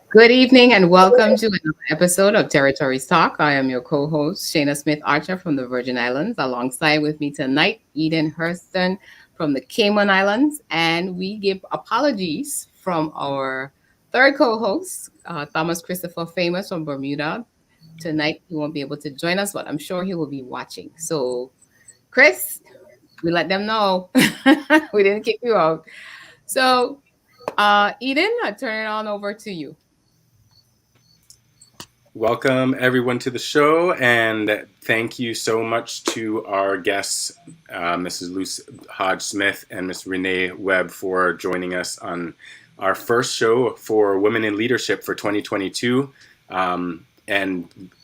Good evening and welcome to another episode of Territories Talk. I am your co-host, Shaina Smith Archer from the Virgin Islands. Alongside with me tonight, Eden Hurlston from the Cayman Islands. And we give apologies from our third co-host, Thomas Christopher Famous from Bermuda. Tonight, he won't be able to join us, but I'm sure he will be watching. So, Chris, we let them know. We didn't kick you out. So, Eden, I turn it on over to you. Welcome everyone to the show, and thank you so much to our guests, Mrs. Luce Hodge-Smith and Miss Renee Webb, for joining us on our first show for Women in Leadership for 2022. And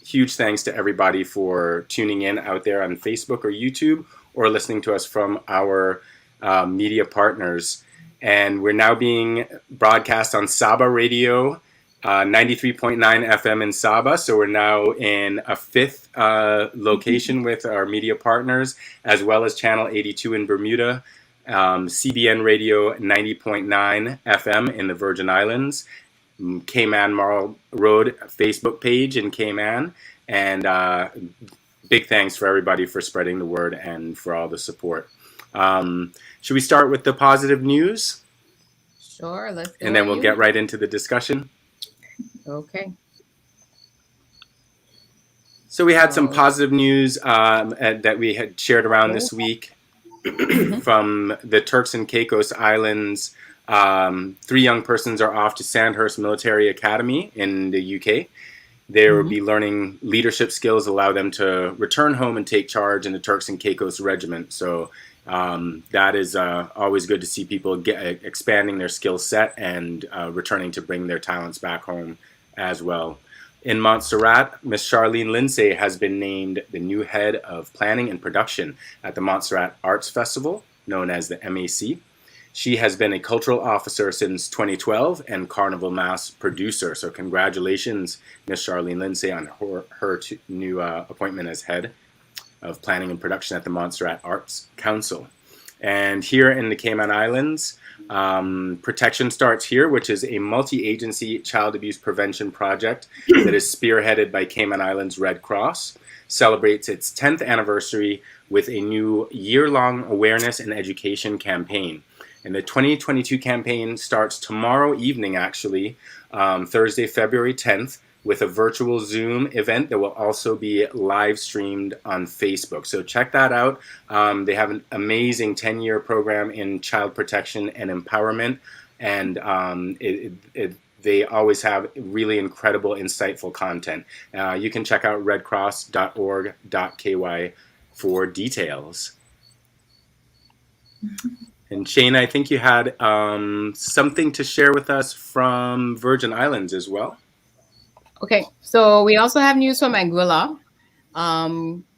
huge thanks to everybody for tuning in out there on Facebook or YouTube, or listening to us from our media partners. And we're now being broadcast on Saba Radio, 93.9 FM in Saba. So we're now in a fifth location with our media partners, as well as Channel 82 in Bermuda, CBN Radio 90.9 FM in the Virgin Islands, Cayman Marl Road Facebook page in Cayman. And big thanks for everybody for spreading the word and for all the support. Should we start with the positive news? Sure, let's go. And then we'll get right into the discussion. Okay. So we had some positive news that we had shared around this week from the Turks and Caicos Islands. 3 young persons are off to Sandhurst Military Academy in the UK. They will be learning leadership skills, allow them to return home and take charge in the Turks and Caicos Regiment. So that is always good to see people expanding their skill set and returning to bring their talents back home as well. In Montserrat, Miss Charlene Lindsay has been named the new head of planning and production at the Montserrat Arts Festival, known as the MAC. She has been a cultural officer since 2012 and Carnival Mass producer. So congratulations, Miss Charlene Lindsay, on her new appointment as head of planning and production at the Montserrat Arts Council. And here in the Cayman Islands, Protection Starts Here, which is a multi-agency child abuse prevention project that is spearheaded by Cayman Islands Red Cross, celebrates its 10th anniversary with a new year-long awareness and education campaign. And the 2022 campaign starts tomorrow evening, actually, Thursday, February 10th, with a virtual Zoom event that will also be live streamed on Facebook. So check that out. They have an amazing 10-year program in child protection and empowerment. And they always have really incredible, insightful content. You can check out redcross.org.ky for details. And Shane, I think you had something to share with us from Virgin Islands as well. Okay, so we also have news from Anguilla.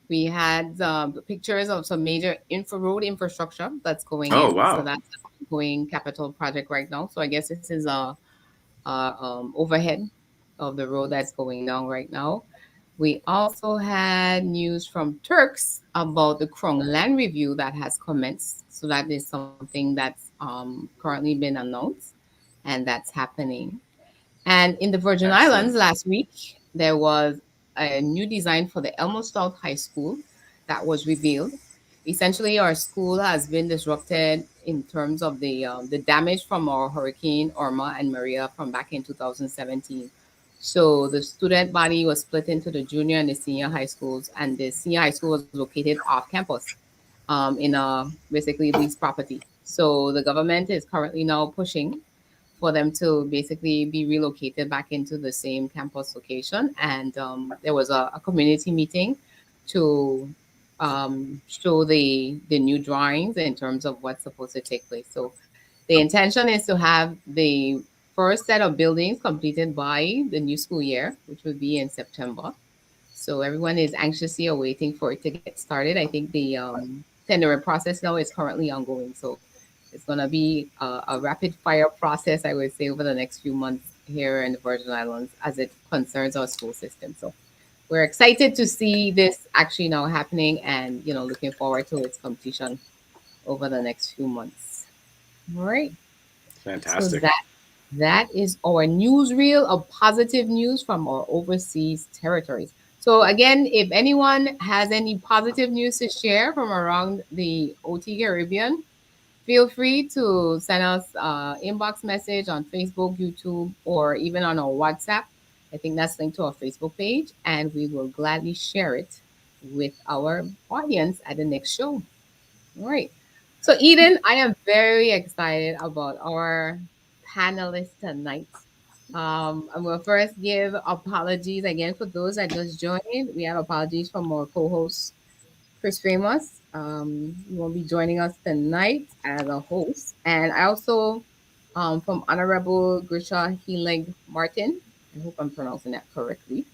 We had pictures of some major road infrastructure that's going in. Wow. So that's a going capital project right now. So I guess this is a overhead of the road that's going down right now. We also had news from Turks about the Krong land review that has commenced. So that is something that's currently been announced, and that's happening. And in the Virgin Islands last week, there was a new design for the Elmo Stout High School that was revealed. Essentially, our school has been disrupted in terms of the damage from our Hurricane Irma and Maria from back in 2017. So the student body was split into the junior and the senior high schools, and the senior high school was located off campus in a basically leased property. So the government is currently now pushing for them to basically be relocated back into the same campus location. And there was a community meeting to show the new drawings in terms of what's supposed to take place. So the intention is to have the first set of buildings completed by the new school year, which would be in September. So everyone is anxiously awaiting for it to get started. I think the tendering process now is currently ongoing. So it's going to be a rapid fire process, I would say, over the next few months here in the Virgin Islands as it concerns our school system. So we're excited to see this actually now happening and, looking forward to its completion over the next few months. All right. So Fantastic. that is our newsreel of positive news from our overseas territories. So again, if anyone has any positive news to share from around the OT Caribbean, feel free to send us inbox message on Facebook, YouTube, or even on our WhatsApp. I think that's linked to our Facebook page, and we will gladly share it with our audience at the next show. All right. So, Eden, I am very excited about our panelists tonight. I will first give apologies again for those that just joined. We have apologies from our co-host Chris Famous. He won't be joining us tonight as a host. And I also, from Honorable Grisha Heyliger-Marten, I hope I'm pronouncing that correctly.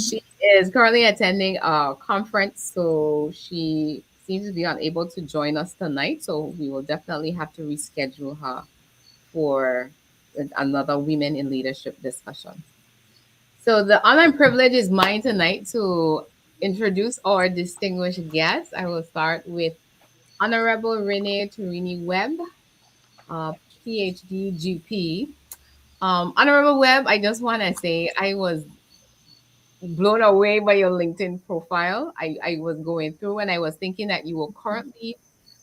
She is currently attending a conference, so she seems to be unable to join us tonight. So we will definitely have to reschedule her for another Women in Leadership discussion. So the honor and privilege is mine tonight to introduce our distinguished guests. I will start with Honorable Renee Webb, uh, PhD GP. Honorable Webb, I just want to say I was blown away by your LinkedIn profile. I was going through and I was thinking that you were currently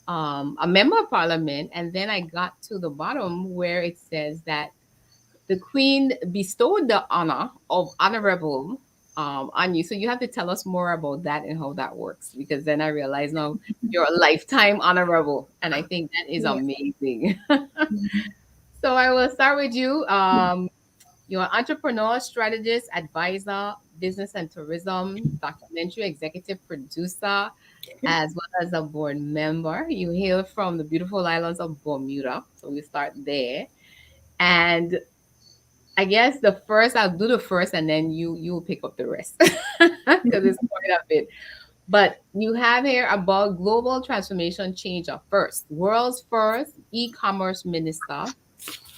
a member of parliament. And then I got to the bottom where it says that the Queen bestowed the honor of honorable on you. So you have to tell us more about that and how that works, because then I realize now you're a lifetime honorable. And I think that is Yeah. amazing. So I will start with you. You're an entrepreneur, strategist, advisor, business and tourism, documentary executive producer, as well as a board member. You hail from the beautiful islands of Bermuda. So we start there. And I guess I'll do the first, and then you'll pick up the rest because it's quite a bit. But you have here about global transformation change of first, world's first e-commerce minister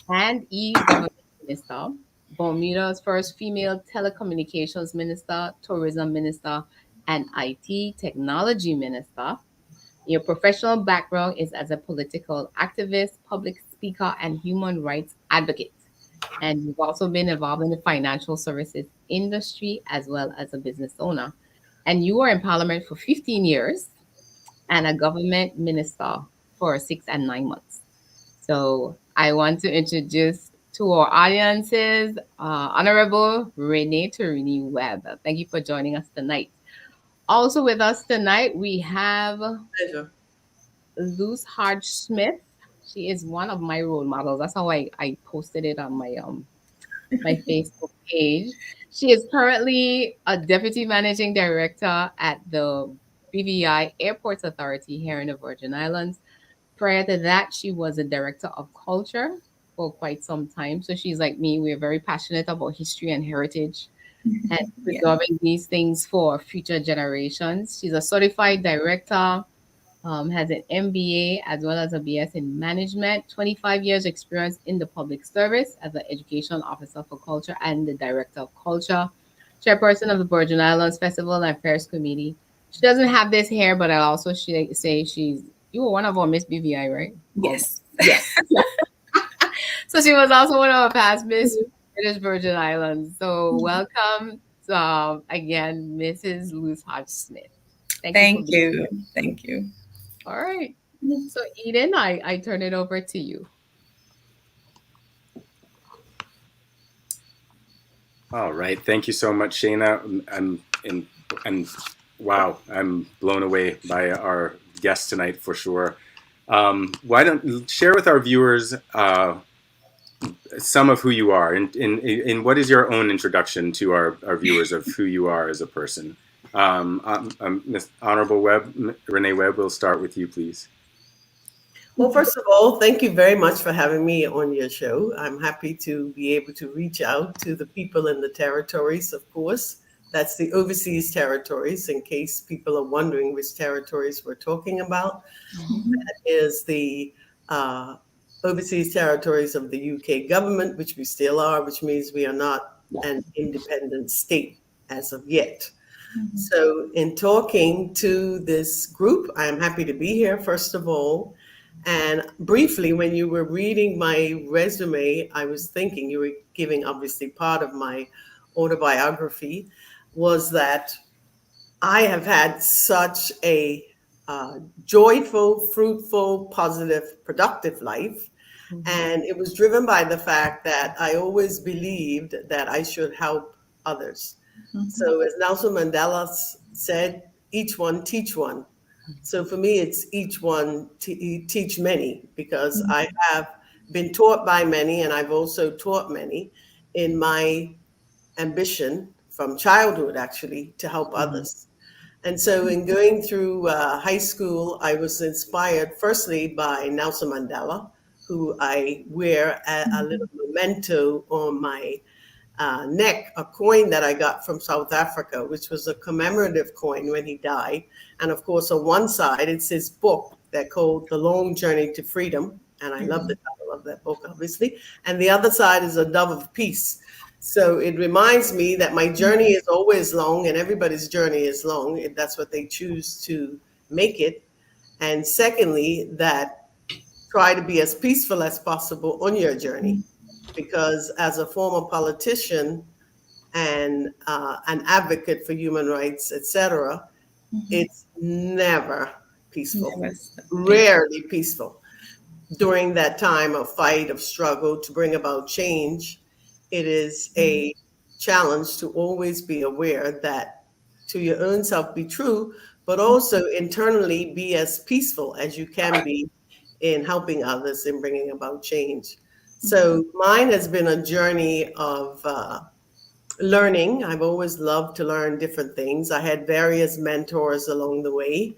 and e-government minister, Bermuda's first female telecommunications minister, tourism minister, and IT technology minister. Your professional background is as a political activist, public speaker, and human rights advocate. And you've also been involved in the financial services industry as well as a business owner. And you were in Parliament for 15 years and a government minister for 6 and 9 months. So I want to introduce to our audiences Honorable Renee Webb. Thank you for joining us tonight. Also with us tonight, we have Pleasure. Luce Hodge-Smith. She is one of my role models. That's how I posted it on my Facebook page. She is currently a deputy managing director at the BVI Airports Authority here in the Virgin Islands. Prior to that, she was a director of culture for quite some time. So she's like me. We're very passionate about history and heritage and Yeah. preserving these things for future generations. She's a certified director, has an MBA as well as a BS in management, 25 years experience in the public service as an education officer for culture and the director of culture, chairperson of the Virgin Islands Festival and Affairs Committee. She doesn't have this here, but I'll also say you were one of our Miss BVI, right? Yes. Yes. So she was also one of our past Miss British Virgin Islands. So welcome again, Mrs. Luce Hodge-Smith. Thank you for Thank being you. Thank you. All right. So Eden, I turn it over to you. All right. Thank you so much, Shaina. And wow, I'm blown away by our guest tonight for sure. Why don't share with our viewers some of who you are, and what is your own introduction to our viewers of who you are as a person? Ms. Honorable Webb, Renee Webb, we'll start with you, please. Well, first of all, thank you very much for having me on your show. I'm happy to be able to reach out to the people in the territories, of course. That's the overseas territories, in case people are wondering which territories we're talking about. That is the overseas territories of the UK government, which we still are, which means we are not an independent state as of yet. So in talking to this group, I am happy to be here, first of all. And briefly, when you were reading my resume, I was thinking you were giving obviously part of my autobiography was that I have had such a joyful, fruitful, positive, productive life. And it was driven by the fact that I always believed that I should help others. So, as Nelson Mandela said, each one teach one. So, for me, it's each one teach many, because I have been taught by many, and I've also taught many in my ambition from childhood, actually, to help others. And so, in going through high school, I was inspired firstly by Nelson Mandela, who I wear a little memento on my neck, a coin that I got from South Africa, which was a commemorative coin when he died. And of course, on one side, it's his book that called The Long Journey to Freedom. And I love the title of that book, obviously. And the other side is a dove of peace. So it reminds me that my journey is always long, and everybody's journey is long, if that's what they choose to make it. And secondly, that try to be as peaceful as possible on your journey, because as a former politician and an advocate for human rights, etc., it's never peaceful, rarely peaceful. During that time of fight, of struggle to bring about change, it is a challenge to always be aware that to your own self be true, but also internally be as peaceful as you can be in helping others and bringing about change. So mine has been a journey of learning. I've always loved to learn different things. I had various mentors along the way.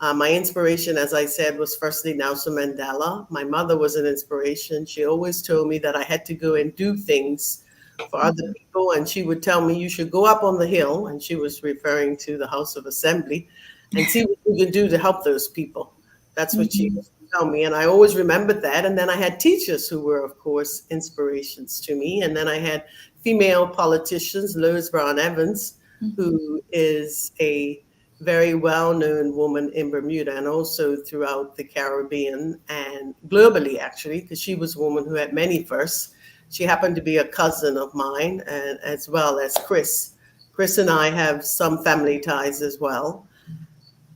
My inspiration, as I said, was firstly Nelson Mandela. My mother was an inspiration. She always told me that I had to go and do things for other people. And she would tell me, you should go up on the hill. And she was referring to the House of Assembly, and see what you can do to help those people. That's what she used to tell me. And I always remembered that. And then I had teachers who were, of course, inspirations to me. And then I had female politicians, Lois Brown Evans, who is a very well-known woman in Bermuda and also throughout the Caribbean and globally, actually, because she was a woman who had many firsts. She happened to be a cousin of mine, and as well as Chris. Chris and I have some family ties as well.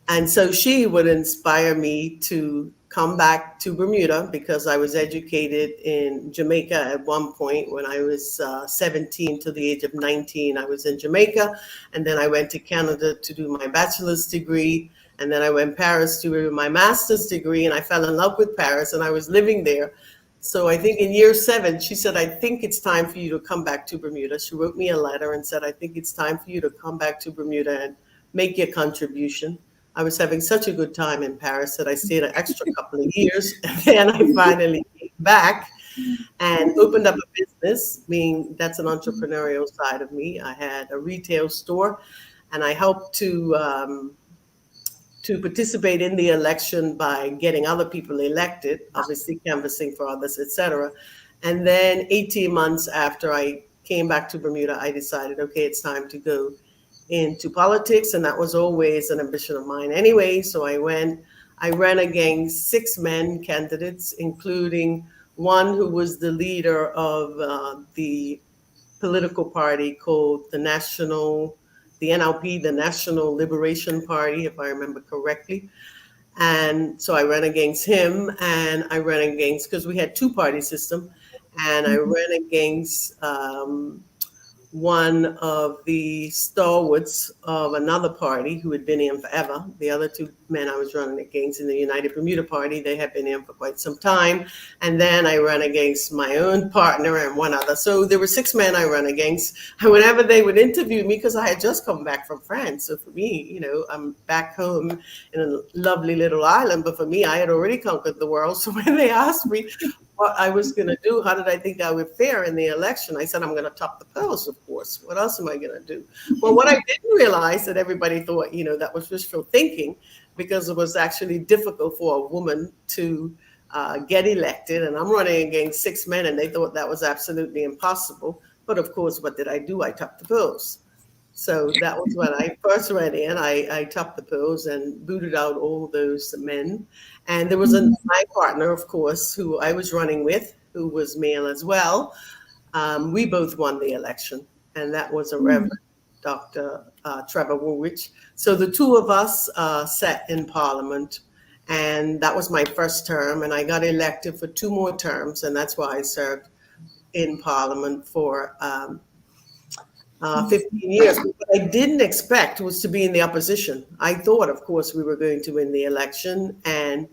And so she would inspire me to come back to Bermuda, because I was educated in Jamaica at one point. When I was 17 to the age of 19, I was in Jamaica. And then I went to Canada to do my bachelor's degree. And then I went to Paris to do my master's degree. And I fell in love with Paris, and I was living there. So I think in year 7, she said, I think it's time for you to come back to Bermuda. She wrote me a letter and said, I think it's time for you to come back to Bermuda and make your contribution. I was having such a good time in Paris that I stayed an extra couple of years. And then I finally came back and opened up a business, meaning that's an entrepreneurial side of me. I had a retail store, and I helped to participate in the election by getting other people elected, obviously canvassing for others, etc. And then 18 months after I came back to Bermuda, I decided, okay, it's time to go into politics, and that was always an ambition of mine anyway. So I ran against 6 men candidates, including one who was the leader of the political party called the NLP, the National Liberation Party, if I remember correctly. And so I ran against him, and I ran against, because we had 2-party system, and I ran against one of the stalwarts of another party who had been in forever. The other 2 men I was running against in the United Bermuda Party, they had been in for quite some time. And then I ran against my own partner and one other. So there were 6 men I ran against. And whenever they would interview me, because I had just come back from France. So for me, I'm back home in a lovely little island. But for me, I had already conquered the world. So when they asked me what I was going to do, how did I think I would fare in the election, I said, I'm going to top the polls, of course. What else am I going to do? Well, what I didn't realize that everybody thought, that was wishful thinking, because it was actually difficult for a woman to get elected. And I'm running against 6 men, and they thought that was absolutely impossible. But of course, what did I do? I topped the polls. So that was when I first went in. I topped the polls and booted out all those men. And there was my partner, of course, who I was running with, who was male as well. We both won the election, and that was a Reverend Dr. Trevor Woolwich. So the two of us sat in Parliament, and that was my first term, and I got elected for 2 more terms, and that's why I served in Parliament for 15 years. But what I didn't expect was to be in the opposition. I thought, of course, we were going to win the election, and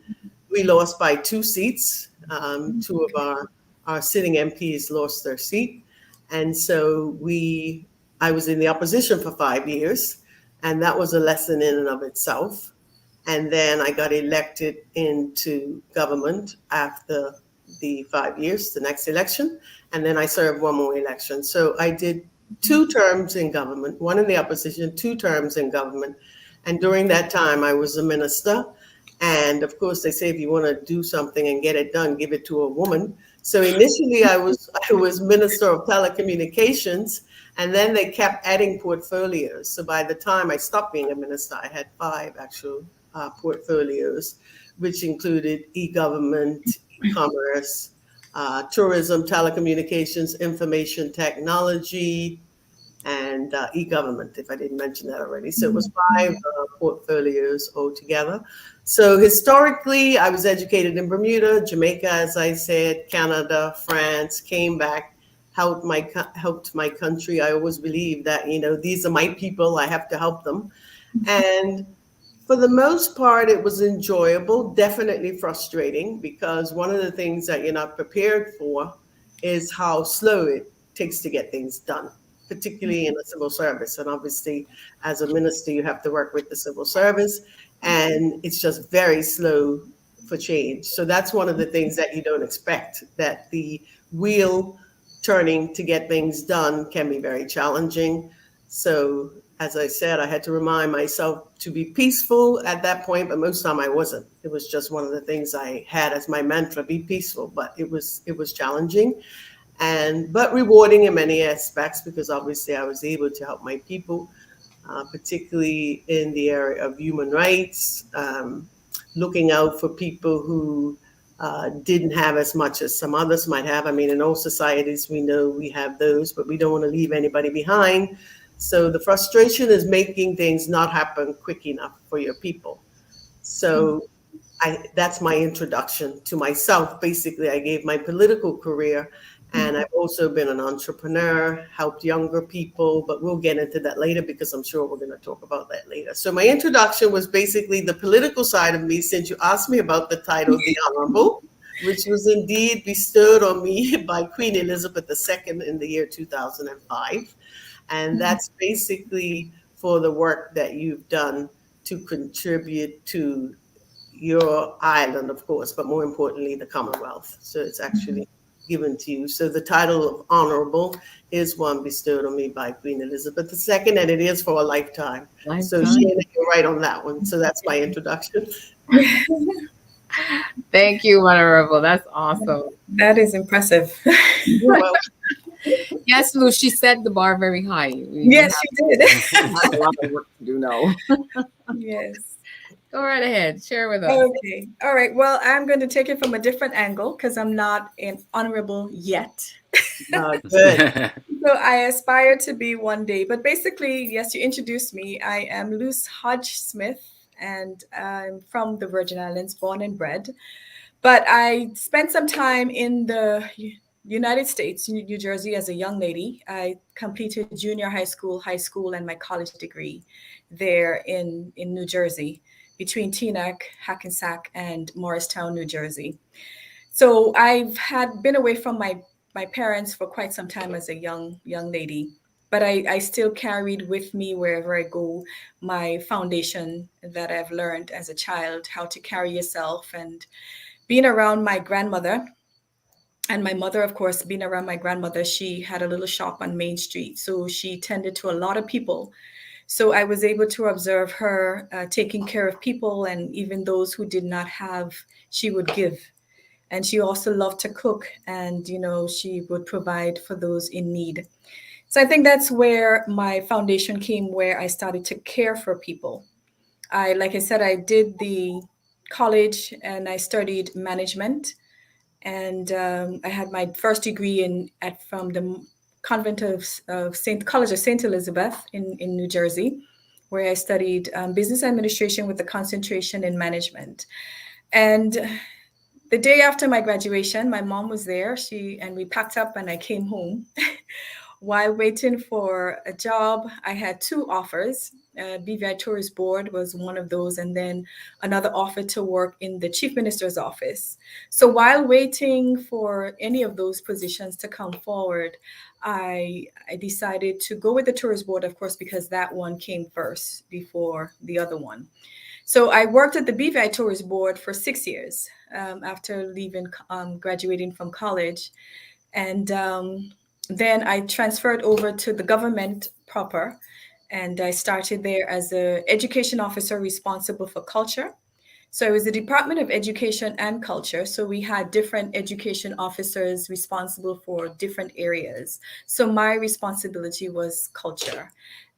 we lost by 2 seats. 2 of our sitting MPs lost their seat. And so I was in the opposition for 5 years, and that was a lesson in and of itself. And then I got elected into government after the 5 years, the next election. And then I served 1 more election. So I did 2 terms in government, 1 in the opposition, 2 terms in government. And during that time, I was a minister. And of course, they say if you want to do something and get it done, give it to a woman. So initially, I was Minister of Telecommunications, and then they kept adding portfolios. So by the time I stopped being a minister, I had 5 actual portfolios, which included e-government, e-commerce, tourism, telecommunications, information technology, and e-government, if I didn't mention that already. So it was 5 portfolios altogether. So historically, I was educated in Bermuda, Jamaica, as I said, Canada, France, came back, helped my country. I always believe that, these are my people, I have to help them. And for the most part, it was enjoyable, definitely frustrating, because one of the things that you're not prepared for is how slow it takes to get things done, particularly in the civil service. And obviously, as a minister, you have to work with the civil service, and it's just very slow for change. So that's one of the things that you don't expect, that the wheel turning to get things done can be very challenging. So as I said, I had to remind myself to be peaceful at that point, but most of the time I wasn't. It was just one of the things I had as my mantra, be peaceful, but it was challenging. But rewarding in many aspects, because obviously I was able to help my people, particularly in the area of human rights, looking out for people who didn't have as much as some others might have. I mean, in all societies, we know we have those, but we don't want to leave anybody behind. So the frustration is making things not happen quick enough for your people. So that's my introduction to myself. Basically, I gave my political career. And I've also been an entrepreneur, helped younger people, but we'll get into that later because I'm sure we're going to talk about that later. So my introduction was basically the political side of me, since you asked me about the title, The Honorable, which was indeed bestowed on me by Queen Elizabeth II in the year 2005. And that's basically for the work that you've done to contribute to your island, of course, but more importantly, the Commonwealth. So it's actually given to you. So the title of Honorable is one bestowed on me by Queen Elizabeth II, and it is for a lifetime. So Shaina, you're right on that one. So that's my introduction. Thank you, Honorable. That's awesome. That is impressive. Well, Yes, Luce, she set the bar very high. Yes, she did. have a lot of work to do now. Yes. Go right ahead. Share with us. Okay. All right. Well, I'm going to take it from a different angle because I'm not an honorable yet. good. So I aspire to be one day. But basically, yes, you introduced me. I am Luce Hodge-Smith, and I'm from the Virgin Islands, born and bred. But I spent some time in the United States, New Jersey, as a young lady. I completed junior high school, and my college degree there in New Jersey, between Teaneck, Hackensack, and Morristown, New Jersey. So I've been away from my parents for quite some time as a young lady, but I still carried with me wherever I go my foundation that I've learned as a child, how to carry yourself, and being around my grandmother. And my mother, of course, being around my grandmother, she had a little shop on Main Street. So she tended to a lot of people. So I was able to observe her taking care of people, and even those who did not have, she would give. And she also loved to cook, and, she would provide for those in need. So I think that's where my foundation came, where I started to care for people. Like I said, I did the college and I studied management, and I had my first degree from the convent of Saint College of Saint Elizabeth in New Jersey, where I studied business administration with a concentration in management. And the day after my graduation, my mom was there. And we packed up and I came home. While waiting for a job, I had two offers. BVI Tourist Board was one of those, and then another offer to work in the Chief Minister's office. So while waiting for any of those positions to come forward, I decided to go with the Tourist Board, of course, because that one came first before the other one. So I worked at the BVI Tourist Board for 6 years after graduating from college. And then I transferred over to the government proper, and I started there as an education officer responsible for culture. So it was the Department of Education and Culture. So we had different education officers responsible for different areas. So my responsibility was culture.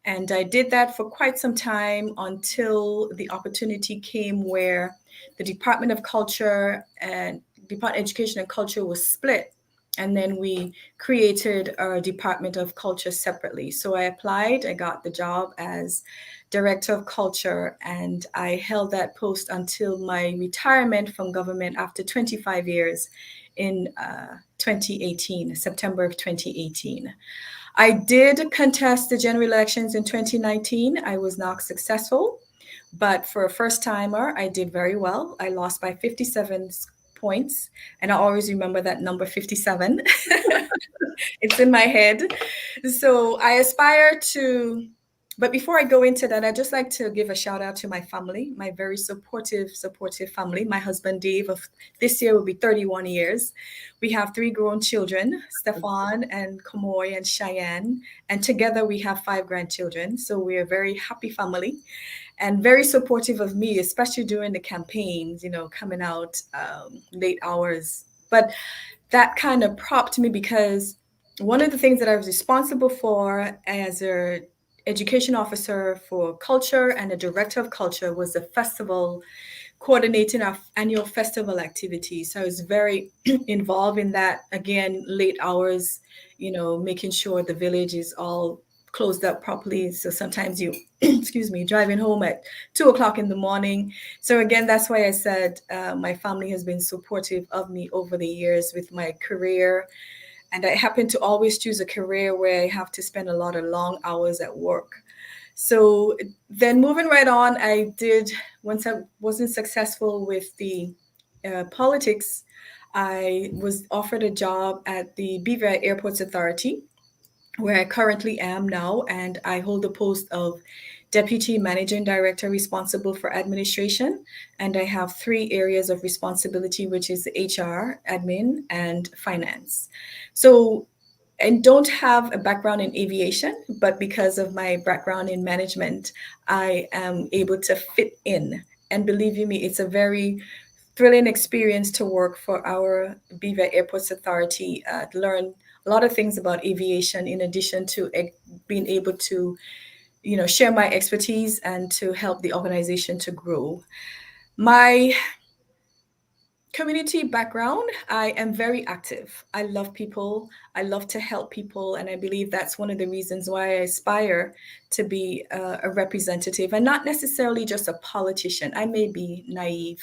And I did that for quite some time until the opportunity came where the Department of Culture and Department of Education and Culture was split. And then we created our Department of Culture separately. So I applied, I got the job as Director of Culture, and I held that post until my retirement from government after 25 years in 2018, September of 2018. I did contest the general elections in 2019. I was not successful, but for a first timer, I did very well. I lost by 57 points, and I always remember that number 57. It's in my head. So I aspire to, but before I go into that, I'd just like to give a shout out to my family, my very supportive family. My husband, Dave, of this year will be 31 years. We have 3 grown children, Stefan and Kamoy and Cheyenne, and together we have 5 grandchildren. So we're a very happy family and very supportive of me, especially during the campaigns, coming out late hours. But that kind of propped me, because one of the things that I was responsible for as a education officer for culture and a director of culture was the festival, coordinating our annual festival activities. So I was very involved in that. Again, late hours, making sure the village is all closed up properly. So sometimes you, driving home at 2:00 in the morning. So again, that's why I said my family has been supportive of me over the years with my career. And I happen to always choose a career where I have to spend a lot of long hours at work. So then moving right on, once I wasn't successful with the politics, I was offered a job at the BVI Airports Authority, where I currently am now, and I hold the post of Deputy Managing Director responsible for administration. And I have 3 areas of responsibility, which is HR, admin, and finance. So I don't have a background in aviation, but because of my background in management, I am able to fit in. And believe you me, it's a very thrilling experience to work for our BVI Airports Authority, to learn a lot of things about aviation, in addition to being able to, share my expertise and to help the organization to grow. My community background, I am very active. I love people. I love to help people. And I believe that's one of the reasons why I aspire to be a representative and not necessarily just a politician. I may be naive,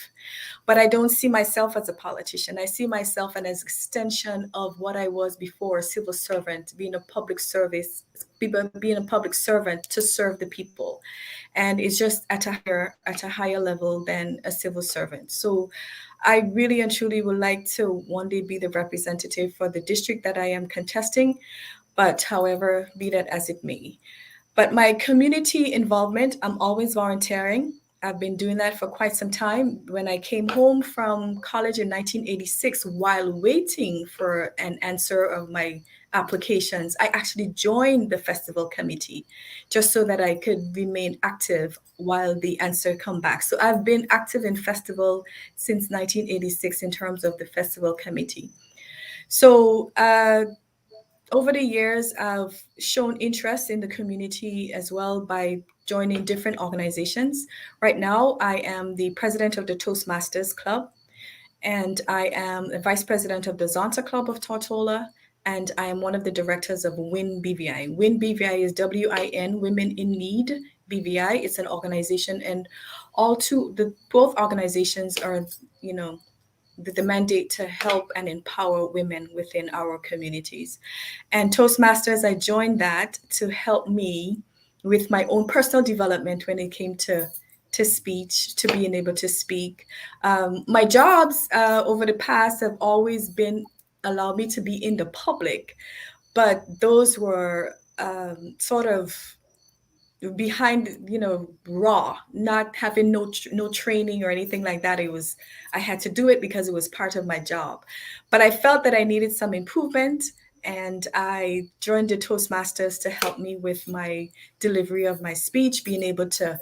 but I don't see myself as a politician. I see myself as an extension of what I was before, a civil servant, being a public service, being a public servant to serve the people. And it's just at a higher level than a civil servant. So I really and truly would like to one day be the representative for the district that I am contesting, but however, be that as it may. But my community involvement, I'm always volunteering. I've been doing that for quite some time. When I came home from college in 1986, while waiting for an answer of my applications, I actually joined the festival committee just so that I could remain active while the answer come back. So I've been active in festival since 1986 in terms of the festival committee. So over the years, I've shown interest in the community as well by joining different organizations. Right now, I am the president of the Toastmasters Club, and I am the vice president of the Zonta Club of Tortola, and I am one of the directors of WIN BVI. WIN BVI is WIN, Women in Need BVI. It's an organization, and both organizations are, the mandate to help and empower women within our communities. And Toastmasters, I joined that to help me with my own personal development when it came to speech, to being able to speak. My jobs over the past have always been allowed me to be in the public, but those were sort of behind, raw, not having no training or anything like that. I had to do it because it was part of my job, but I felt that I needed some improvement, and I joined the Toastmasters to help me with my delivery of my speech, being able to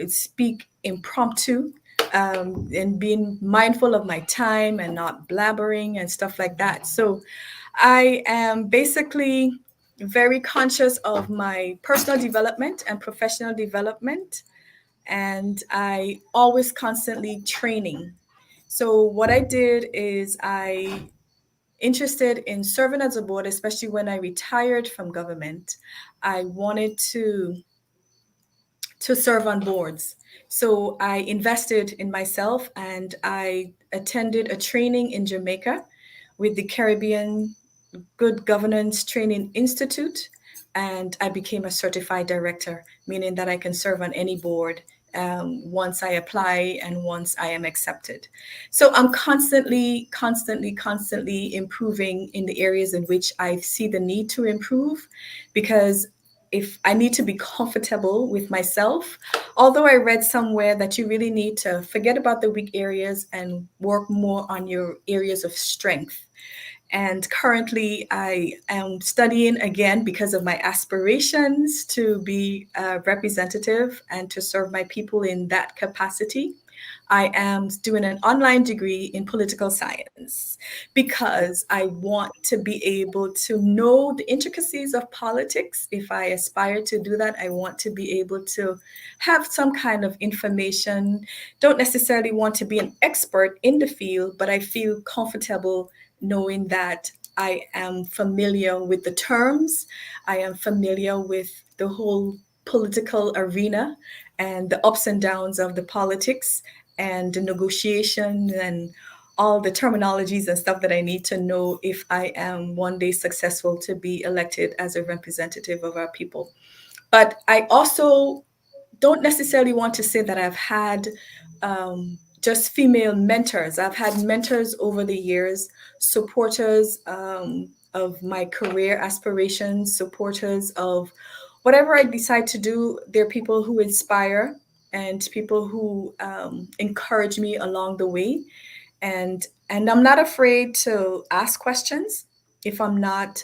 speak impromptu, and being mindful of my time and not blabbering and stuff like that. So I am basically very conscious of my personal development and professional development, and I always constantly training. So what I did is I interested in serving as a board, especially when I retired from government. I wanted to serve on boards. So I invested in myself, and I attended a training in Jamaica with the Caribbean Good Governance Training Institute, and I became a certified director, meaning that I can serve on any board once I apply and once I am accepted. So I'm constantly improving in the areas in which I see the need to improve, because if I need to be comfortable with myself, although I read somewhere that you really need to forget about the weak areas and work more on your areas of strength. And currently, I am studying again because of my aspirations to be a representative and to serve my people in that capacity. I am doing an online degree in political science because I want to be able to know the intricacies of politics. If I aspire to do that, I want to be able to have some kind of information. Don't necessarily want to be an expert in the field, but I feel comfortable knowing that I am familiar with the terms. I am familiar with the whole political arena and the ups and downs of the politics and the negotiation and all the terminologies and stuff that I need to know if I am one day successful to be elected as a representative of our people. But I also don't necessarily want to say that I've had just female mentors. I've had mentors over the years, supporters of my career aspirations, supporters of whatever I decide to do. They're people who inspire and people who encourage me along the way. And I'm not afraid to ask questions if I'm not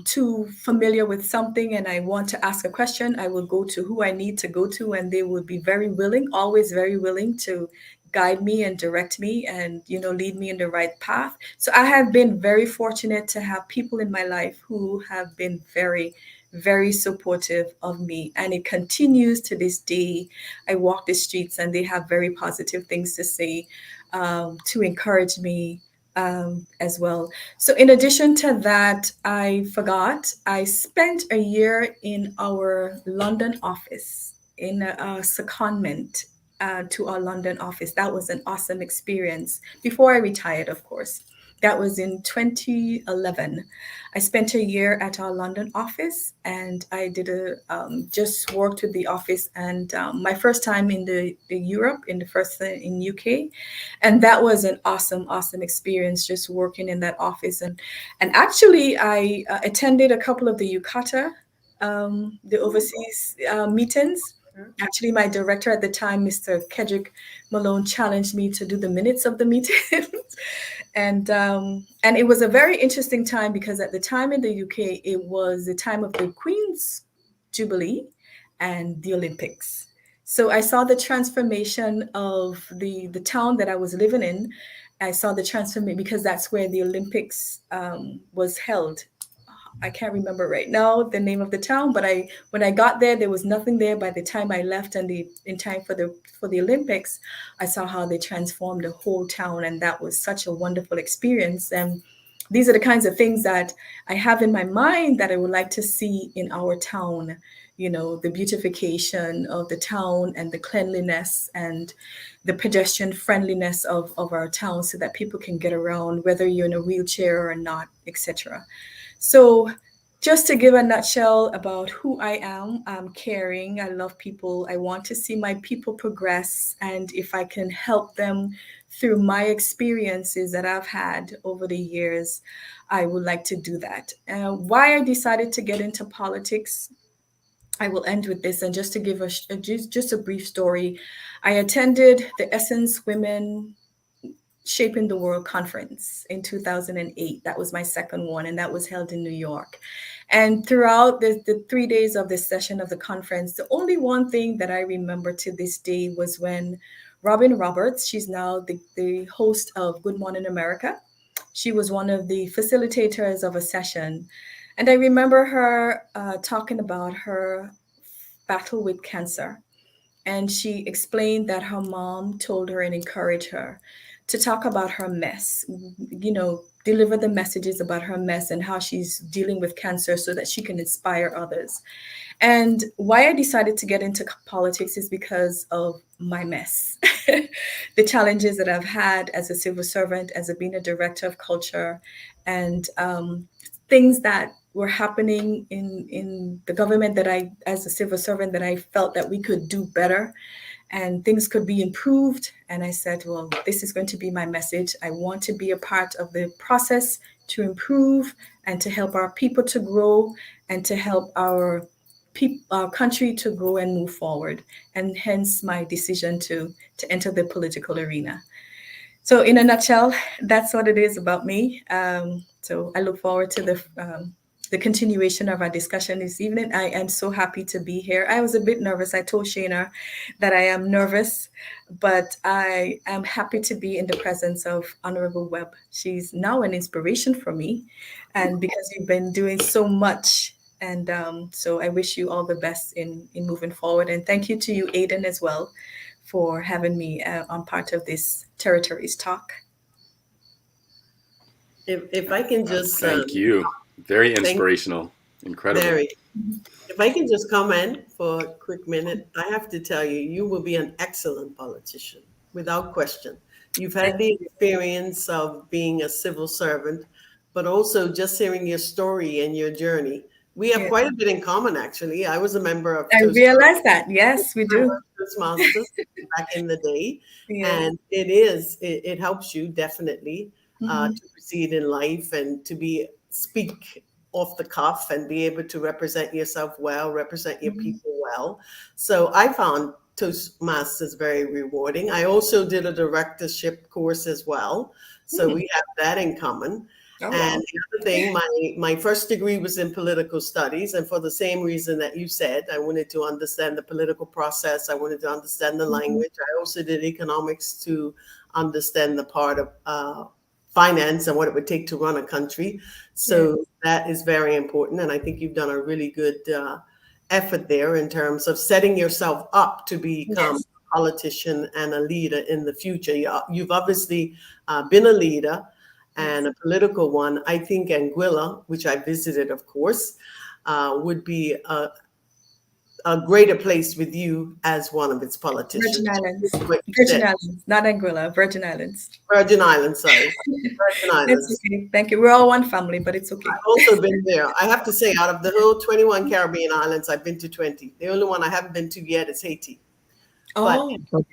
too familiar with something and I want to ask a question. I will go to who I need to go to, and they will be very willing, always very willing to guide me and direct me and lead me in the right path. So I have been very fortunate to have people in my life who have been very, very supportive of me, and it continues to this day. I walk the streets and they have very positive things to say, to encourage me as well. So in addition to that, I spent a year in our London office in a secondment to our London office. That was an awesome experience before I retired, of course. That was in 2011. I spent a year at our London office, and I did just worked with the office, and my first time in the Europe, in UK, and that was an awesome experience, just working in that office. And actually, I attended a couple of the UCATA, the overseas meetings. Actually, my director at the time, Mr. Kedrick Malone, challenged me to do the minutes of the meetings. And it was a very interesting time because at the time in the UK, it was the time of the Queen's Jubilee and the Olympics. So I saw the transformation of the town that I was living in. I saw the transformation because that's where the Olympics was held. I can't remember right now the name of the town, but when I got there was nothing there. By the time I left and in time for the Olympics, I saw how they transformed the whole town, and that was such a wonderful experience. And these are the kinds of things that I have in my mind that I would like to see in our town. You know, the beautification of the town and the cleanliness and the pedestrian friendliness of our town so that people can get around, whether you're in a wheelchair or not, etc. So just to give a nutshell about who I am, I'm caring. I love people. I want to see my people progress. And if I can help them through my experiences that I've had over the years, I would like to do that. Why I decided to get into politics, I will end with this. And just to give just a brief story, I attended the Essence Women Shaping the World Conference in 2008. That was my second one, and that was held in New York. And throughout the 3 days of this session of the conference, the only one thing that I remember to this day was when Robin Roberts, she's now the host of Good Morning America. She was one of the facilitators of a session. And I remember her talking about her battle with cancer. And she explained that her mom told her and encouraged her to talk about her mess, you know, deliver the messages about her mess and how she's dealing with cancer so that she can inspire others. And why I decided to get into politics is because of my mess, the challenges that I've had as a civil servant, as being a director of culture, and things that were happening in the government that I, as a civil servant, that I felt that we could do better and things could be improved. And I said, well, this is going to be my message. I want to be a part of the process to improve and to help our people to grow and to help our country to grow and move forward. And hence my decision to enter the political arena. So in a nutshell, that's what it is about me. So I look forward to the continuation of our discussion this evening. I am so happy to be here. I was a bit nervous. I told Shaina that I am nervous, but I am happy to be in the presence of Honorable Webb. She's now an inspiration for me, and because you've been doing so much. And so I wish you all the best in moving forward. And thank you to you, Eden, as well, for having me on part of this Territories Talk. If I can just thank you. Very inspirational. Incredible. Very. If I can just comment for a quick minute, I have to tell you, you will be an excellent politician, without question. You've had the experience of being a civil servant, but also just hearing your story and your journey. We have quite a bit in common, actually. I was a member of I realize that. Yes, we do. Toastmasters back in the day. And it helps you definitely to proceed in life and to speak off the cuff and be able to represent yourself well, represent your people well. So I found Toastmasters very rewarding. I also did a directorship course as well. So we have that in common. Oh, and the other thing, my first degree was in political studies. And for the same reason that you said, I wanted to understand the political process. I wanted to understand the language. I also did economics to understand the part of finance and what it would take to run a country. So that is very important. And I think you've done a really good effort there in terms of setting yourself up to become a politician and a leader in the future. You've obviously been a leader and a political one. I think Anguilla, which I visited, of course, would be a greater place with you as one of its politicians. Virgin Islands, not Anguilla, Virgin Islands. Virgin Islands, sorry. Virgin Islands. It's okay. Thank you. We're all one family, but it's okay. I've also been there. I have to say, out of the whole 21 Caribbean islands, I've been to 20. The only one I haven't been to yet is Haiti. But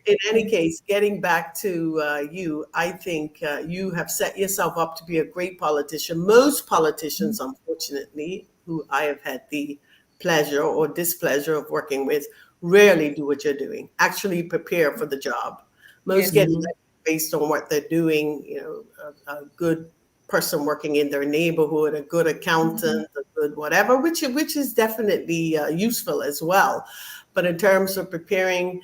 in any case, getting back to you, I think you have set yourself up to be a great politician. Most politicians, unfortunately, who I have had the pleasure or displeasure of working with, rarely do what you're doing, actually prepare for the job. Most get elected based on what they're doing, you know, a good person working in their neighborhood, a good accountant, a good whatever, which is definitely useful as well. But in terms of preparing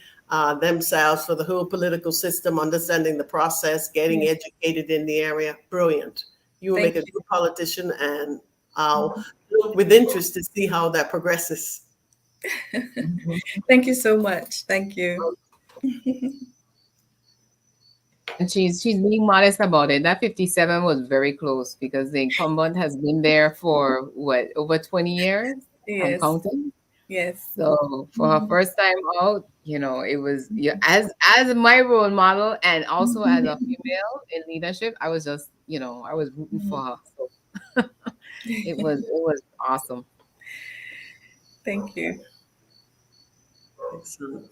themselves for the whole political system, understanding the process, getting educated in the area, brilliant. You will make a good politician, and I'll look with interest to see how that progresses. Thank you so much. Thank you. And she's being modest about it. That 57 was very close because the incumbent has been there for what, over 20 years and Yes. counting. Yes. So for her first time out, it was, yeah, as my role model and also as a female in leadership, I was just, I was rooting for her. So it was awesome. Thank you. Excellent.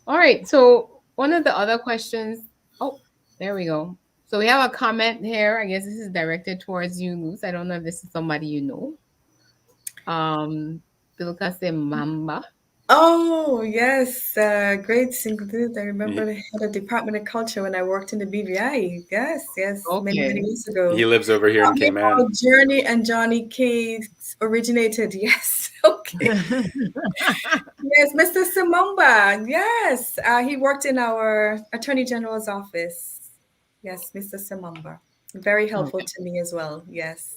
All right. So one of the other questions. Oh, there we go. So we have a comment here. I guess this is directed towards you, Luce. I don't know if this is somebody you know. Bilkase Mamba. Oh, yes. Great single dude. I remember the head of Department of Culture when I worked in the BVI. Yes. Many, many years ago. He lives over here in Cayman. How Journey and Johnny Cakes originated. Yes. Okay. Yes, Mr. Simumba. Yes. He worked in our Attorney General's office. Yes, Mr. Simumba. Very helpful to me as well. Yes.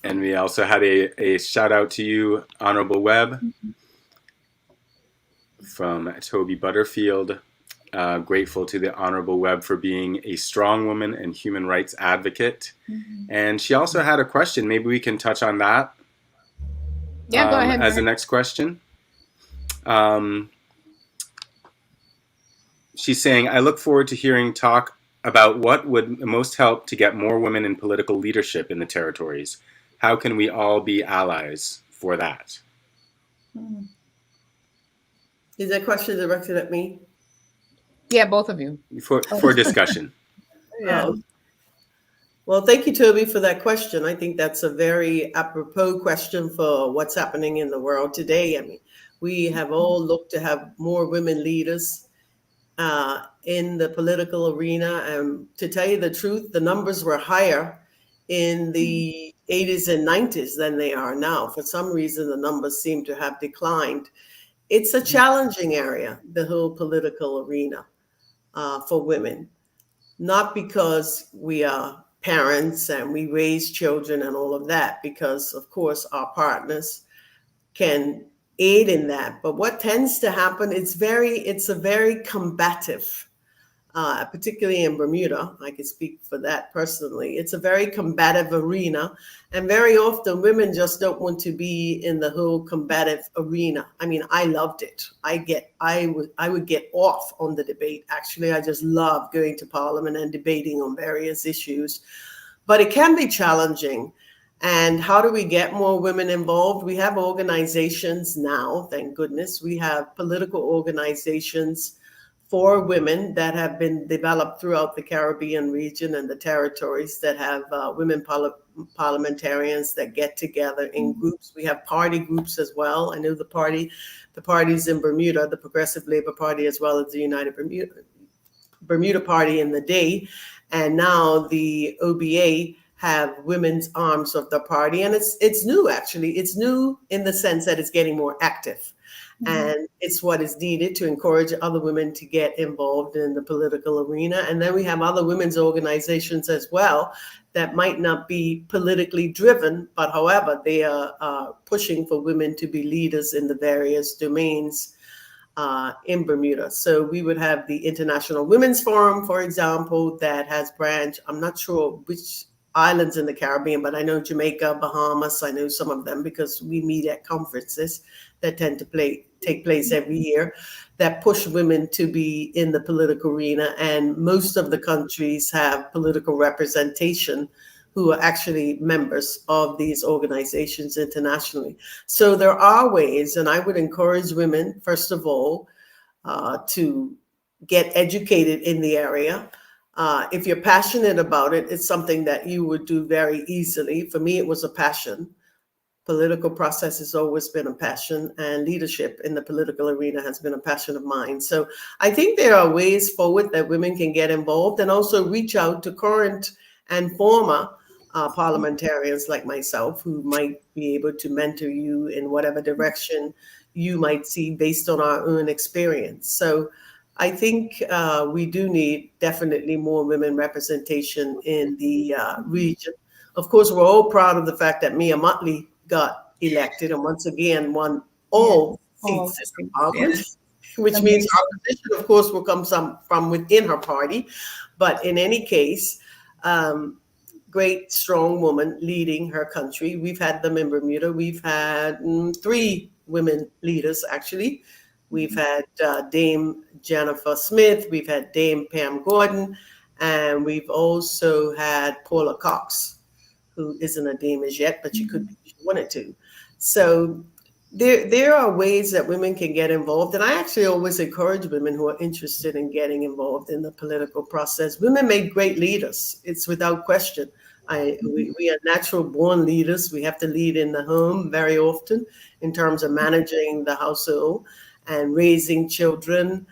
And we also had a shout out to you, Honorable Webb, from Toby Butterfield. Grateful to the Honorable Webb for being a strong woman and human rights advocate. And she also had a question. Maybe we can touch on that. Yeah, go ahead. As the next question. She's saying, I look forward to hearing talk about what would most help to get more women in political leadership in the territories. How can we all be allies for that? Is that question directed at me? Yeah, both of you. For discussion. Yeah. Well, thank you, Toby, for that question. I think that's a very apropos question for what's happening in the world today. I mean, we have all looked to have more women leaders in the political arena. And to tell you the truth, the numbers were higher in the 80s and 90s than they are now. For some reason, the numbers seem to have declined. It's a challenging area, the whole political arena for women, not because we are parents and we raise children and all of that, because of course our partners can aid in that. But what tends to happen, it's a very combative, particularly in Bermuda. I can speak for that personally. It's a very combative arena, and very often women just don't want to be in the whole combative arena. I mean, I loved it. I would get off on the debate. Actually, I just love going to Parliament and debating on various issues, but it can be challenging. And how do we get more women involved? We have organizations now, thank goodness. We have political organizations for women that have been developed throughout the Caribbean region and the territories that have women parliamentarians that get together in groups. We have party groups as well. I know the parties in Bermuda, the Progressive Labor Party, as well as the United Bermuda Party in the day. And now the OBA have women's arms of the party. And it's new, actually. It's new in the sense that it's getting more active. And it's what is needed to encourage other women to get involved in the political arena. And then we have other women's organizations as well that might not be politically driven, but however, they are pushing for women to be leaders in the various domains in Bermuda. So we would have the International Women's Forum, for example, that has branch. I'm not sure which islands in the Caribbean, but I know Jamaica, Bahamas, I know some of them because we meet at conferences that tend to take place every year that push women to be in the political arena. And most of the countries have political representation who are actually members of these organizations internationally. So there are ways, and I would encourage women, first of all, to get educated in the area. If you're passionate about it, it's something that you would do very easily. For me, it was a passion. Political process has always been a passion, and leadership in the political arena has been a passion of mine. So I think there are ways forward that women can get involved and also reach out to current and former parliamentarians like myself who might be able to mentor you in whatever direction you might see based on our own experience. So I think we do need definitely more women representation in the region. Of course, we're all proud of the fact that Mia Mottley got elected and once again won all All seats in seats, Parliament, yes. which means Amazing. opposition, of course, will come some from within her party. But in any case, great, strong woman leading her country. We've had them in Bermuda. We've had 3 women leaders, actually. We've had Dame Jennifer Smith. We've had Dame Pam Gordon. And we've also had Paula Cox, who isn't a dame as yet, but she could be if she wanted to. So there are ways that women can get involved. And I actually always encourage women who are interested in getting involved in the political process. Women make great leaders. It's without question. We are natural born leaders. We have to lead in the home very often in terms of managing the household and raising children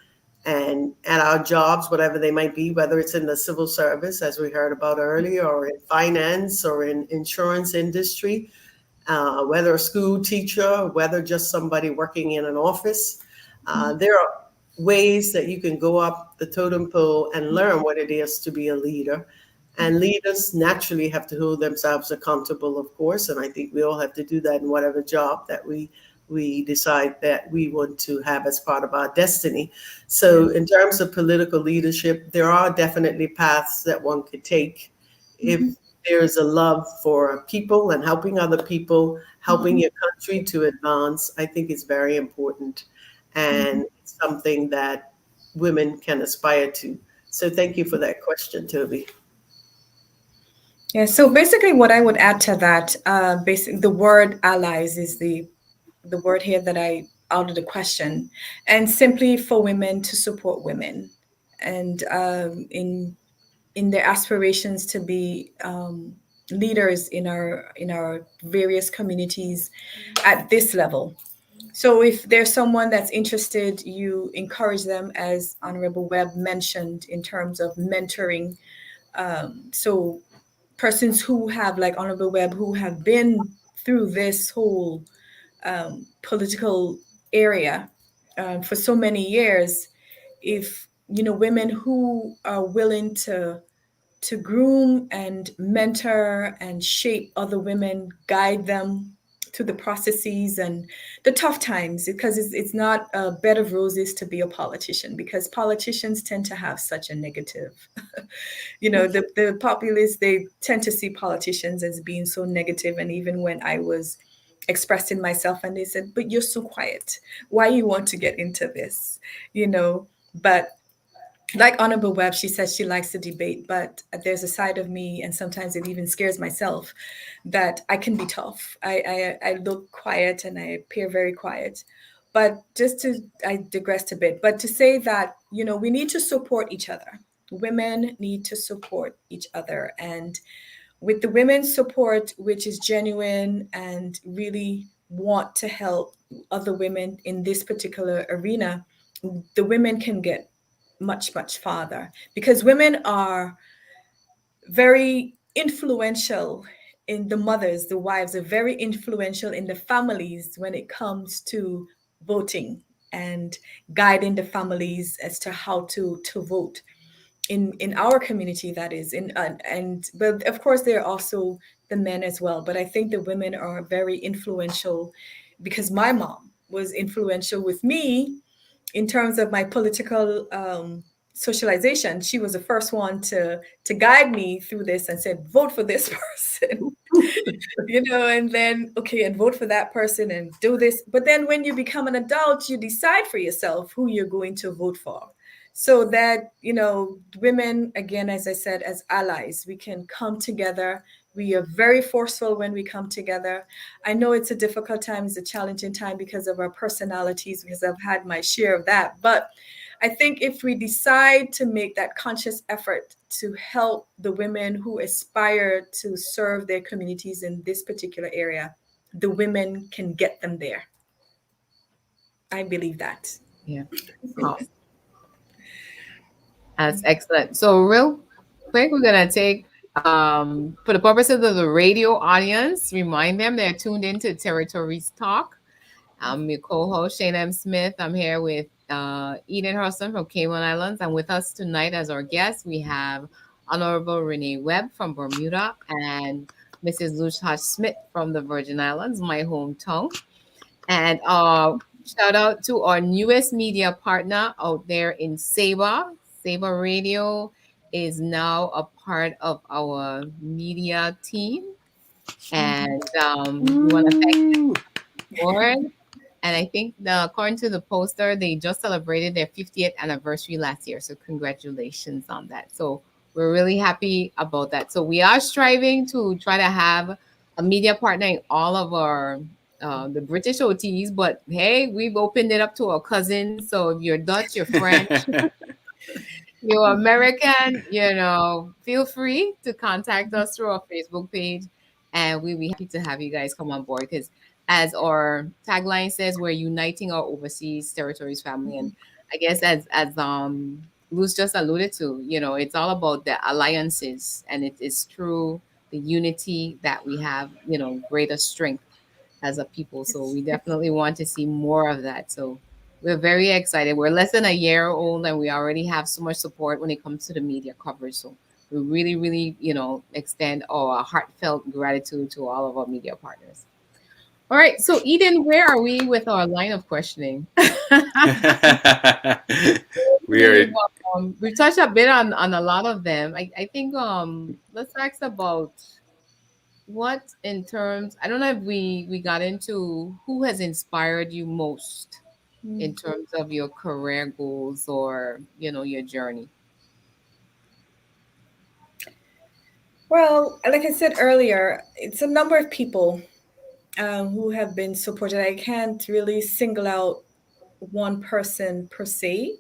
and at our jobs, whatever they might be, whether it's in the civil service, as we heard about earlier, or in finance or in insurance industry, whether a school teacher, whether just somebody working in an office. There are ways that you can go up the totem pole and learn what it is to be a leader. And leaders naturally have to hold themselves accountable, of course. And I think we all have to do that in whatever job that we decide that we want to have as part of our destiny. So in terms of political leadership, there are definitely paths that one could take. If there's a love for people and helping other people, helping your country to advance, I think it's very important. And it's something that women can aspire to. So thank you for that question, Toby. Yeah, so basically what I would add to that, basically the word allies is the word here that I out of the question, and simply for women to support women and in their aspirations to be leaders in our various communities at this level. So if there's someone that's interested, you encourage them, as Honorable Webb mentioned, in terms of mentoring. So persons who have, like Honorable Webb, who have been through this whole political area for so many years, if women who are willing to groom and mentor and shape other women, guide them through the processes and the tough times, because it's not a bed of roses to be a politician, because politicians tend to have such a negative the populace, they tend to see politicians as being so negative. And even when I was expressing myself and they said, but you're so quiet, why you want to get into this, but like Honorable Webb, she says she likes to debate, but there's a side of me, and sometimes it even scares myself, that I can be tough. I look quiet and I appear very quiet. But I digressed a bit, but to say that, we need to support each other. Women need to support each other. And with the women's support, which is genuine and really want to help other women in this particular arena, the women can get much, much farther, because women are very influential in the mothers, the wives are very influential in the families when it comes to voting and guiding the families as to how to vote in our community, that is but of course there are also the men as well. But I think the women are very influential, because my mom was influential with me in terms of my political socialization. She was the first one to guide me through this and said, vote for this person, and then, okay, and vote for that person and do this. But then when you become an adult, you decide for yourself who you're going to vote for. So that, women, again, as I said, as allies, we can come together. We are very forceful when we come together. I know it's a difficult time, it's a challenging time because of our personalities, because I've had my share of that. But I think if we decide to make that conscious effort to help the women who aspire to serve their communities in this particular area, the women can get them there. I believe that. Yeah. Awesome. That's excellent. So real quick, we're going to take, for the purposes of the radio audience, remind them they're tuned into Territories Talk. I'm your co-host, Shaina M. Smith. I'm here with Eden Hurlston from Cayman Islands. And with us tonight as our guest, we have Honorable Renee Webb from Bermuda and Mrs. Luce Hodge-Smith from the Virgin Islands, my hometown. And shout out to our newest media partner out there in Saba. Saba Radio is now a part of our media team. And we want to thank them Woo! for the board. And I think according to the poster, they just celebrated their 50th anniversary last year. So congratulations on that. So we're really happy about that. So we are striving to try to have a media partner in all of our the British OTs. But hey, we've opened it up to our cousins. So if you're Dutch, you're French, you're American, feel free to contact us through our Facebook page. And we'll be happy to have you guys come on board because as our tagline says, we're uniting our overseas territories family. And I guess as Luce just alluded to, it's all about the alliances, and it is through the unity that we have, greater strength as a people. So we definitely want to see more of that. So we're very excited. We're less than a year old and we already have so much support when it comes to the media coverage. So we really, really, extend our heartfelt gratitude to all of our media partners. All right. So, Eden, where are we with our line of questioning? Weird. We've touched a bit on a lot of them. I think let's ask about what in terms, I don't know if we got into who has inspired you most in terms of your career goals or, your journey. Well, like I said earlier, it's a number of people who have been supported. I can't really single out one person per se,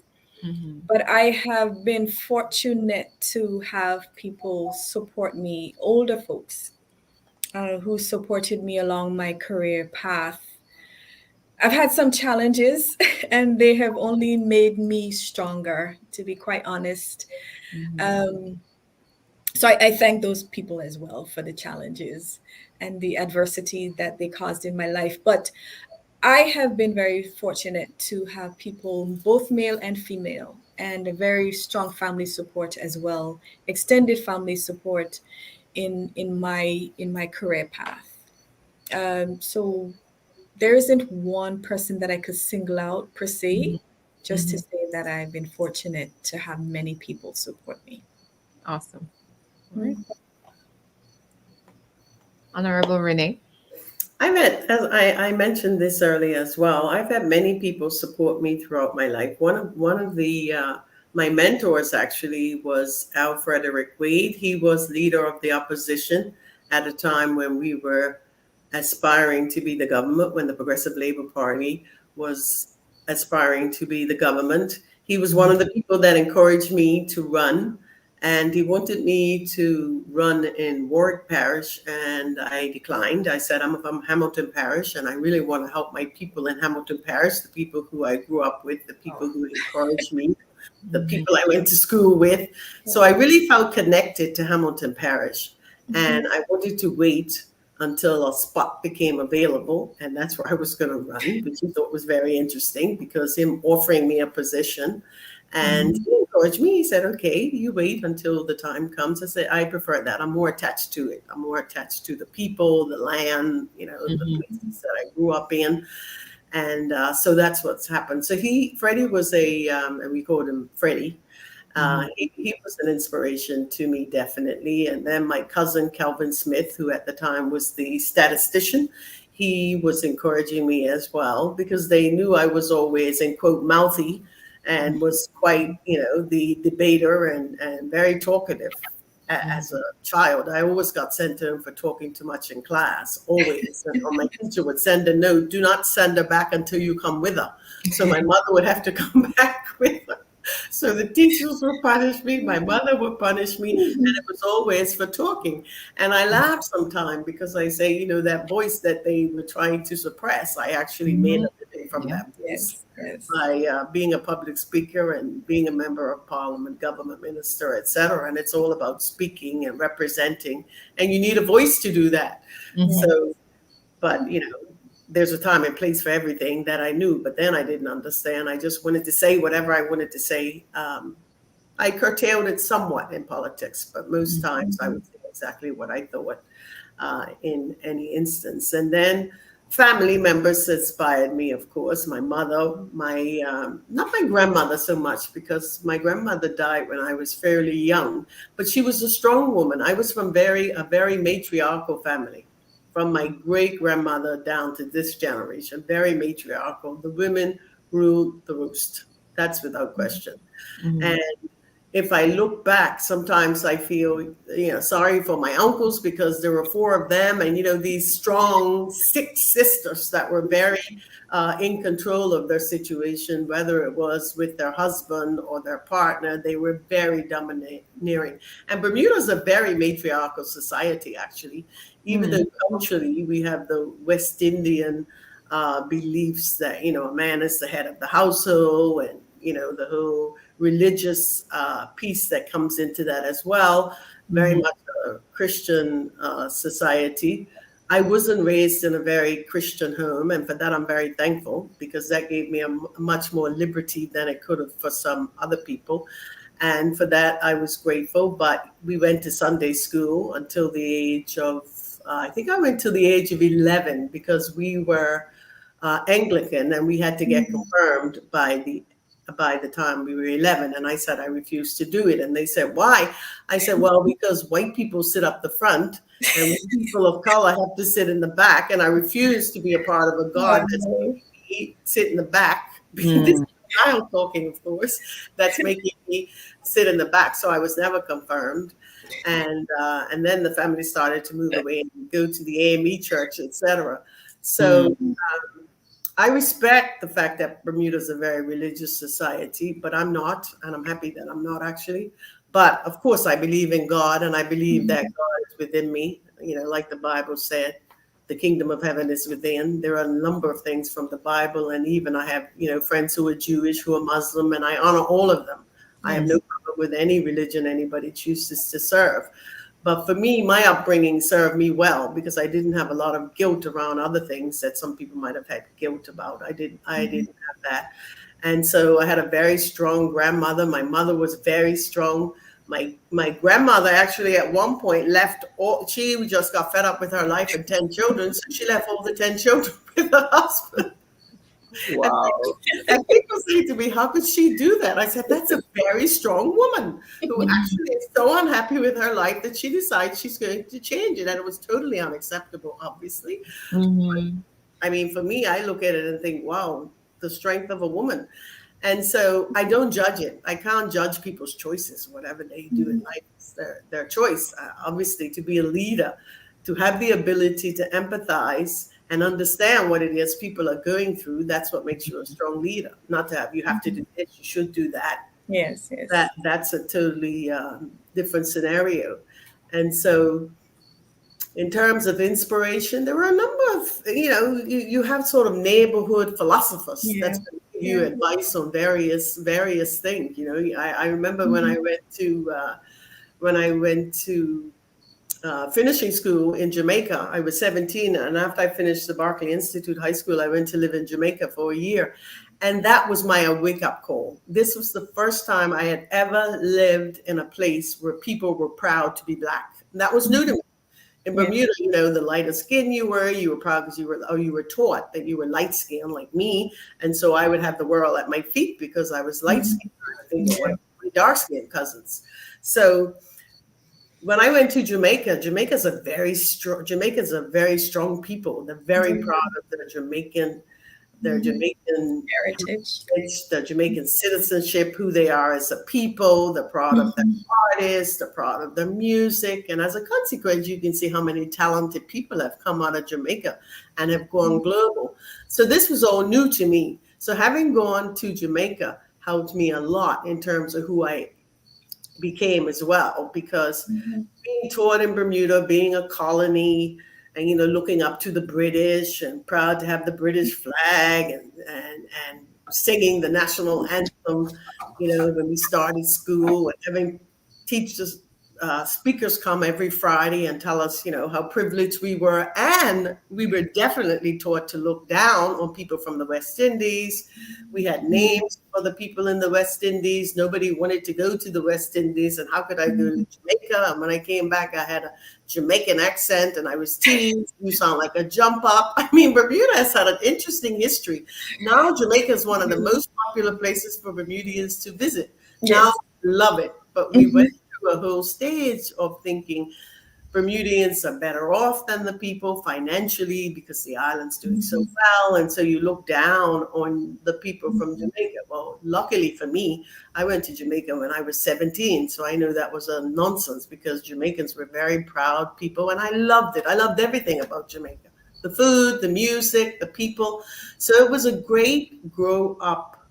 but I have been fortunate to have people support me, older folks who supported me along my career path. I've had some challenges and they have only made me stronger, to be quite honest. So I thank those people as well for the challenges and the adversity that they caused in my life. But I have been very fortunate to have people, both male and female, and a very strong family support as well, extended family support in my career path. So there isn't one person that I could single out per se, just to say that I've been fortunate to have many people support me. Awesome. All right. Honorable Renee. As I mentioned this earlier as well, I've had many people support me throughout my life. One of the my mentors actually was Al Frederick Wade. He was leader of the opposition at a time when we were aspiring to be the government, when the Progressive Labour Party was aspiring to be the government. He was one of the people that encouraged me to run. And he wanted me to run in Warwick Parish, and I declined. I said, I'm from Hamilton Parish, and I really want to help my people in Hamilton Parish, the people who I grew up with, the people who encouraged me, the people I went to school with. So I really felt connected to Hamilton Parish. And I wanted to wait until a spot became available, and that's where I was going to run, which I thought was very interesting because him offering me a position. And he encouraged me. He said, okay, you wait until the time comes. I said, I prefer that. I'm more attached to it. I'm more attached to the people, the land, the places that I grew up in. And so that's what's happened. So Freddie was and we called him Freddie. He was an inspiration to me, definitely. And then my cousin, Calvin Smith, who at the time was the statistician, he was encouraging me as well because they knew I was always, in quote, mouthy, and was quite, the debater and very talkative as a child. I always got sent to him for talking too much in class, always. And my teacher would send a note, do not send her back until you come with her. So my mother would have to come back with her. So the teachers would punish me, my mother would punish me, and it was always for talking. And I laugh sometimes because I say, that voice that they were trying to suppress, I actually made a living from that voice by being a public speaker and being a member of parliament, government minister, etc. And it's all about speaking and representing, and you need a voice to do that. So, but there's a time and place for everything that I knew, but then I didn't understand. I just wanted to say whatever I wanted to say. I curtailed it somewhat in politics, but most times I would say exactly what I thought. in any instance. And then family members inspired me, of course. My mother, not my grandmother so much, because my grandmother died when I was fairly young, but she was a strong woman. I was from a very matriarchal family, from my great grandmother down to this generation, very matriarchal. The women ruled the roost. That's without question. Mm-hmm. And if I look back, sometimes I feel, sorry for my uncles, because there were 4 of them, and these strong 6 sisters that were very in control of their situation, whether it was with their husband or their partner. They were very domineering. And Bermuda is a very matriarchal society, actually. Even though culturally we have the West Indian beliefs that a man is the head of the household, and the whole religious piece that comes into that as well. Very much a Christian society. I wasn't raised in a very Christian home, and for that I'm very thankful, because that gave me a much more liberty than it could have for some other people. And for that I was grateful. But we went to Sunday school until the age of, I think I went to the age of 11, because we were Anglican, and we had to get confirmed by the time we were 11. And I said I refused to do it. And they said, why? I said, well, because white people sit up the front and people of color have to sit in the back. And I refuse to be a part of a God that's making me sit in the back. This is a child talking, of course, that's making me sit in the back. So I was never confirmed. And then the family started to move away and go to the AME church, etc. So I respect the fact that Bermuda is a very religious society, but I'm not, and I'm happy that I'm not, actually. But of course, I believe in God, and I believe that God is within me. Like the Bible said, the kingdom of heaven is within. There are a number of things from the Bible, and even I have, friends who are Jewish, who are Muslim, and I honor all of them. I have no problem with any religion anybody chooses to serve. But for me, my upbringing served me well, because I didn't have a lot of guilt around other things that some people might have had guilt about. I didn't have that. And so I had a very strong grandmother. My mother was very strong. My grandmother actually at one point left she just got fed up with her life and 10 children. So she left all the 10 children with her husband. Wow. And people say to me, how could she do that? I said, that's a very strong woman who actually is so unhappy with her life that she decides she's going to change it. And it was totally unacceptable, obviously. I mean, for me, I look at it and think, wow, the strength of a woman. And so I don't judge it. I can't judge people's choices. Whatever they do in life, it's their choice. Obviously, to be a leader, to have the ability to empathize and understand what it is people are going through, that's what makes you a strong leader. Not to have, you have to do this, you should do that. Yes. That's a totally different scenario. And so in terms of inspiration, there are a number of, you have sort of neighborhood philosophers that's going to give you advice on various things. I remember when I went to finishing school in Jamaica. I was 17, and after I finished the Berkeley Institute High School, I went to live in Jamaica for a year. And that was my wake-up call. This was the first time I had ever lived in a place where people were proud to be Black. And that was new to me. In Bermuda, the lighter skin you were proud because you were taught that you were light skinned like me. And so I would have the world at my feet because I was light skinned. I think of my dark skinned cousins. So when I went to Jamaica, Jamaicans are very strong people. They're very proud of their Jamaican heritage, their Jamaican citizenship, who they are as a people. They're proud of their artists, they're proud of their music. And as a consequence, you can see how many talented people have come out of Jamaica and have gone global. So this was all new to me. So having gone to Jamaica helped me a lot in terms of who I became as well, because being taught in Bermuda, being a colony, and looking up to the British and proud to have the British flag and singing the national anthem, when we started school, and having teachers speakers come every Friday and tell us, how privileged we were. And we were definitely taught to look down on people from the West Indies. We had names for the people in the West Indies. Nobody wanted to go to the West Indies. And how could I go to Jamaica? And when I came back, I had a Jamaican accent and I was teased. You sound like a jump up. I mean, Bermuda has had an interesting history. Now Jamaica is one of the most popular places for Bermudians to visit. Now, love it. But we went a whole stage of thinking Bermudians are better off than the people financially because the island's doing so well. And so you look down on the people from Jamaica. Well, luckily for me, I went to Jamaica when I was 17. So I know that was a nonsense because Jamaicans were very proud people. And I loved it. I loved everything about Jamaica. The food, the music, the people. So it was a great grow up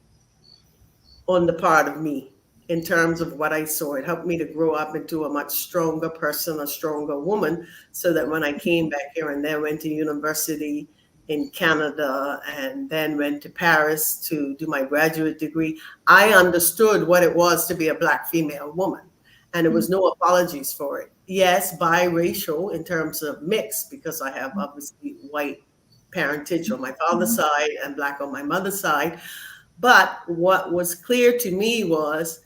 on the part of me. In terms of what I saw, it helped me to grow up into a much stronger person, a stronger woman, so that when I came back here and then went to university in Canada and then went to Paris to do my graduate degree, I understood what it was to be a Black female woman. And there was no apologies for it. Yes, biracial in terms of mix, because I have obviously white parentage on my father's side and Black on my mother's side. But what was clear to me was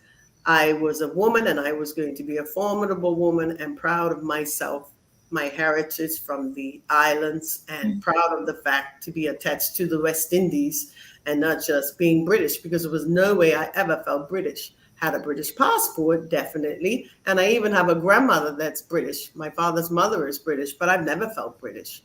I was a woman and I was going to be a formidable woman and proud of myself, my heritage from the islands, and proud of the fact to be attached to the West Indies and not just being British, because there was no way I ever felt British. Had a British passport, definitely. And I even have a grandmother that's British. My father's mother is British, but I've never felt British.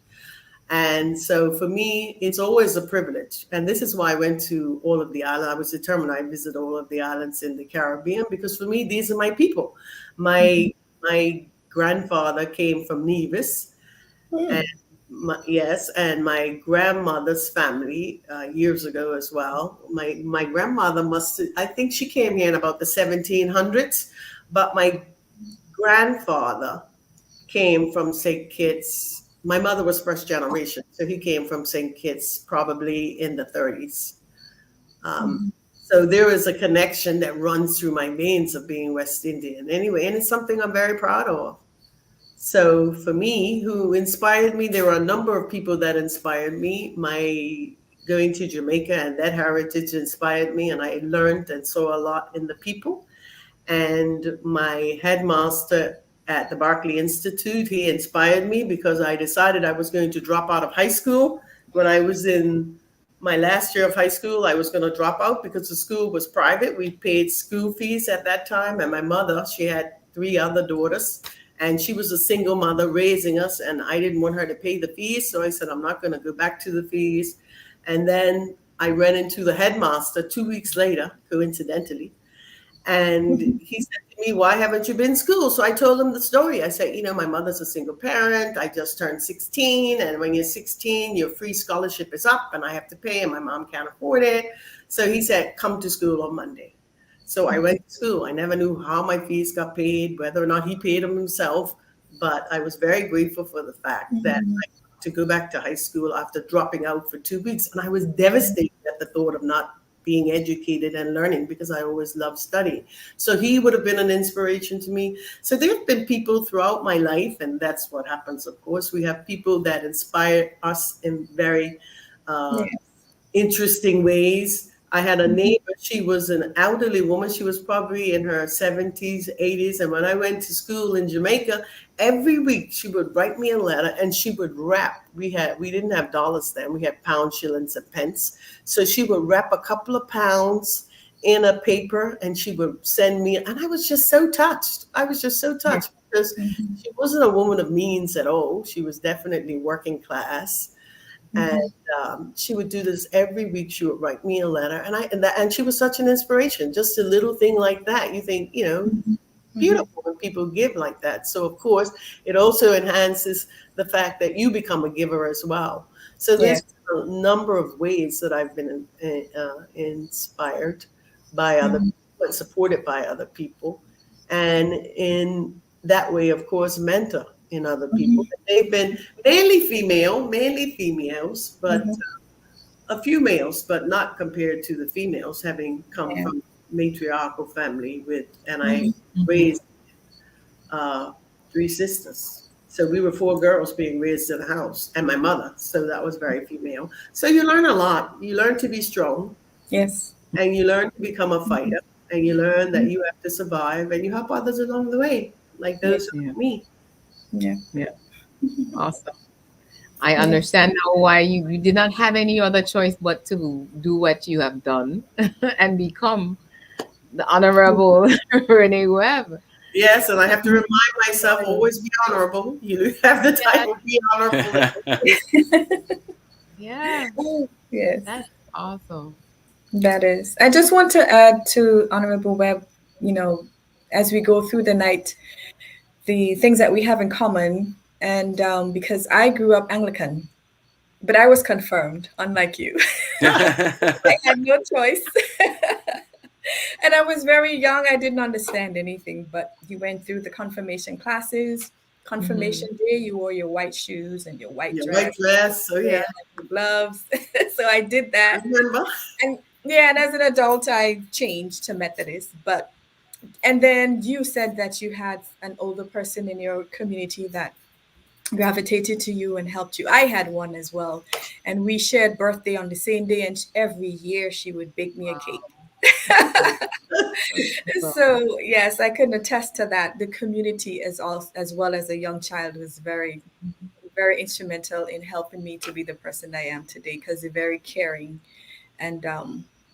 And so for me, it's always a privilege. And this is why I went to all of the islands. I was determined I'd visit all of the islands in the Caribbean, because for me, these are my people. My grandfather came from Nevis. And and my grandmother's family years ago as well. My grandmother I think she came here in about the 1700s, but my grandfather came from St. Kitts. My mother was first generation, so he came from St. Kitts probably in the 30s. So there is a connection that runs through my veins of being West Indian anyway, and it's something I'm very proud of. So for me, who inspired me, there were a number of people that inspired me. My going to Jamaica and that heritage inspired me, and I learned and saw a lot in the people. And my headmaster at the Berkeley Institute, he inspired me because I decided I was going to drop out of high school. When I was in my last year of high school, I was going to drop out because the school was private. We paid school fees at that time. And my mother, she had 3 other daughters, and she was a single mother raising us. And I didn't want her to pay the fees. So I said, I'm not going to go back to the fees. And then I ran into the headmaster 2 weeks later, coincidentally. And he said to me, why haven't you been in school? So I told him the story. I said, my mother's a single parent. I just turned 16. And when you're 16, your free scholarship is up and I have to pay and my mom can't afford it. So he said, come to school on Monday. So I went to school. I never knew how my fees got paid, whether or not he paid them himself. But I was very grateful for the fact that I got to go back to high school after dropping out for 2 weeks. And I was devastated at the thought of not being educated and learning, because I always loved studying. So he would have been an inspiration to me. So there have been people throughout my life, and that's what happens, of course. We have people that inspire us in very interesting ways. I had a neighbor, she was an elderly woman. She was probably in her 70s, 80s. And when I went to school in Jamaica, every week she would write me a letter and she would wrap. We didn't have dollars then. We had pounds, shillings, and pence. So she would wrap a couple of pounds in a paper and she would send me. And I was just so touched. Because she wasn't a woman of means at all. She was definitely working class. And she would do this every week. She would write me a letter, and she was such an inspiration. Just a little thing like that, you think, beautiful when people give like that. So of course, it also enhances the fact that you become a giver as well. So there's a number of ways that I've been inspired by other people and supported by other people, and in that way, of course, mentor in other people. They've been mainly females, but a few males, but not compared to the females, having come from matriarchal family I raised three sisters. So we were four girls being raised in a house, and my mother. So that was very female. So you learn a lot. You learn to be strong, Yes. and you learn to become a fighter, and you learn that you have to survive, and you help others along the way, like those who Yeah. help me. Yeah. Yeah. Awesome. I understand now why you did not have any other choice but to do what you have done and become the Honorable Renee Webb. Yes, and I have to remind myself, always be honorable. You have the time to be honorable. Yeah, Yes. that's awesome. That is. I just want to add to Honorable Webb, as we go through the night, the things that we have in common. And because I grew up Anglican, but I was confirmed, unlike you. I had no choice. And I was very young. I didn't understand anything, but you went through the confirmation classes. Confirmation day, you wore your white shoes and your white Your dress. white dress, so yeah. And gloves. So I did that. I remember. And as an adult, I changed to Methodist. And then you said that you had an older person in your community that gravitated to you and helped you. I had one as well. And we shared birthday on the same day. And every year she would bake me a cake. So yes, I can attest to that. The community as well as a young child was very, very instrumental in helping me to be the person I am today, because they're very caring and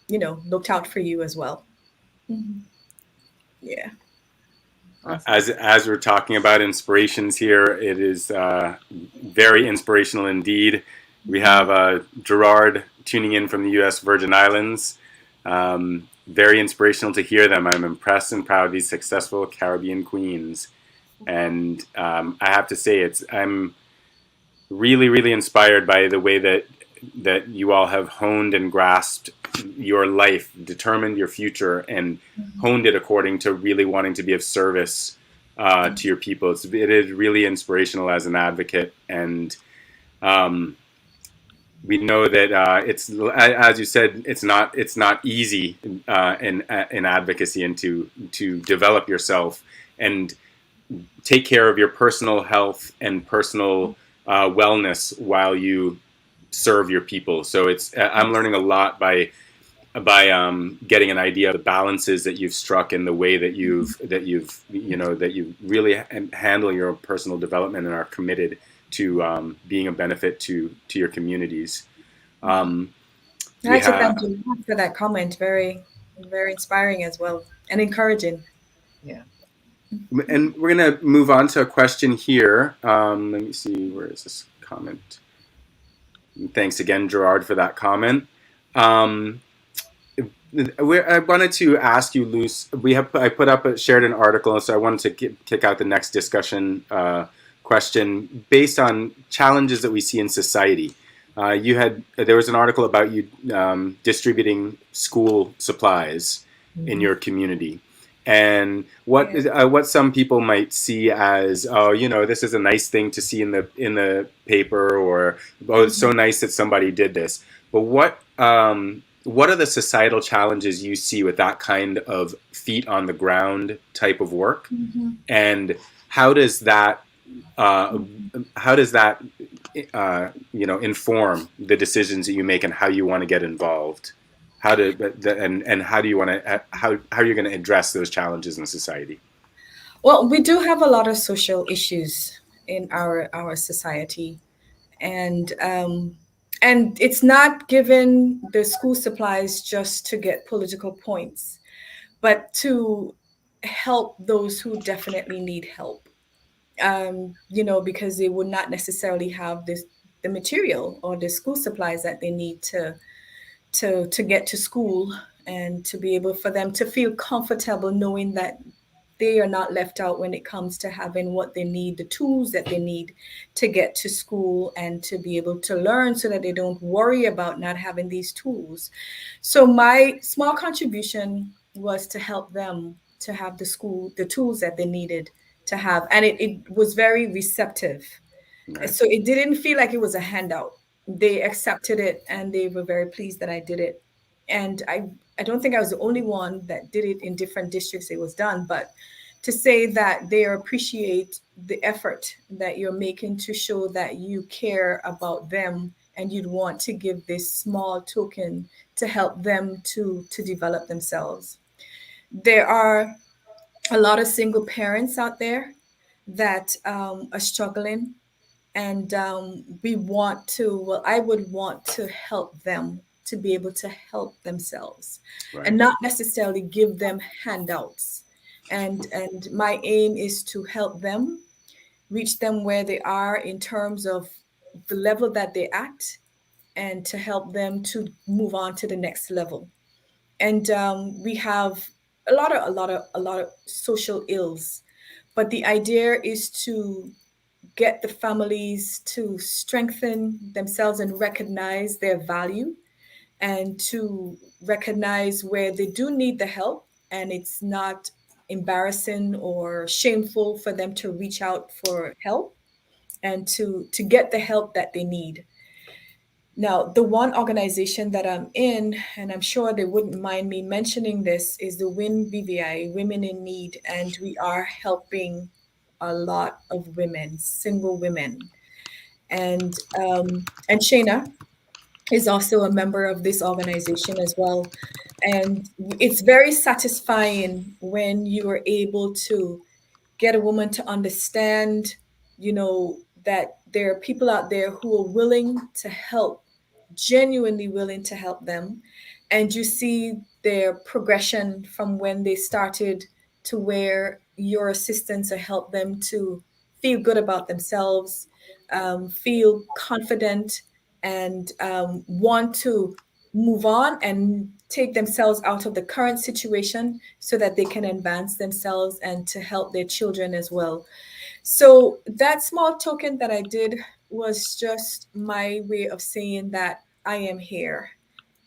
looked out for you as well. Mm-hmm. Yeah. Awesome. As we're talking about inspirations here, it is very inspirational indeed. We have Gerard tuning in from the U.S. Virgin Islands. Very inspirational to hear them. I'm impressed and proud of these successful Caribbean queens. And I have to say, I'm really, really inspired by the way that you all have honed and grasped your life, determined your future, and honed it according to really wanting to be of service to your people. It is really inspirational as an advocate, and we know that it's, as you said, it's not easy in advocacy, and to develop yourself and take care of your personal health and personal wellness while you serve your people. So I'm learning a lot by getting an idea of the balances that you've struck and the way that you've really handle your personal development and are committed to being a benefit to your communities. I took thank you for that comment. Very, very inspiring as well, and encouraging. Yeah. And we're going to move on to a question here. Let me see, where is this comment? Thanks again, Gerard, for that comment. I wanted to ask you, Luce. I shared an article, so I wanted to kick out the next discussion question based on challenges that we see in society. There was an article about you distributing school supplies in your community. And what some people might see as, this is a nice thing to see in the paper, or it's so nice that somebody did this. But what are the societal challenges you see with that kind of feet on the ground type of work, and how does that inform the decisions that you make and how you want to get involved? How are you going to address those challenges in society? Well, we do have a lot of social issues in our society, and it's not given the school supplies just to get political points, but to help those who definitely need help. Because they would not necessarily have the material or the school supplies that they need to get to school, and to be able for them to feel comfortable knowing that they are not left out when it comes to having what they need, the tools that they need to get to school and to be able to learn, so that they don't worry about not having these tools. So my small contribution was to help them to have the tools that they needed to have. And it was very receptive. Nice. So it didn't feel like it was a handout. They accepted it, and they were very pleased that I did it. And I don't think I was the only one that did it. In different districts it was done, but to say that they appreciate the effort that you're making to show that you care about them and you'd want to give this small token to help them to develop themselves. There are a lot of single parents out there that are struggling, and we want to, well, I would want to help them to be able to help themselves and Right. not necessarily give them handouts. And my aim is to help them reach them where they are in terms of the level that they at, and to help them to move on to the next level. And we have a lot of social ills, but the idea is to get the families to strengthen themselves and recognize their value, and to recognize where they do need the help, and it's not embarrassing or shameful for them to reach out for help, and to get the help that they need. Now, the one organization that I'm in, and I'm sure they wouldn't mind me mentioning this, is the WIN BVI, Women in Need, and we are helping a lot of women, single women. And Shayna is also a member of this organization as well. And it's very satisfying when you are able to get a woman to understand, that there are people out there who are willing to help, genuinely willing to help them. And you see their progression from when they started to where your assistance will help them to feel good about themselves, feel confident, and want to move on and take themselves out of the current situation so that they can advance themselves and to help their children as well. So that small token that I did was just my way of saying that I am here.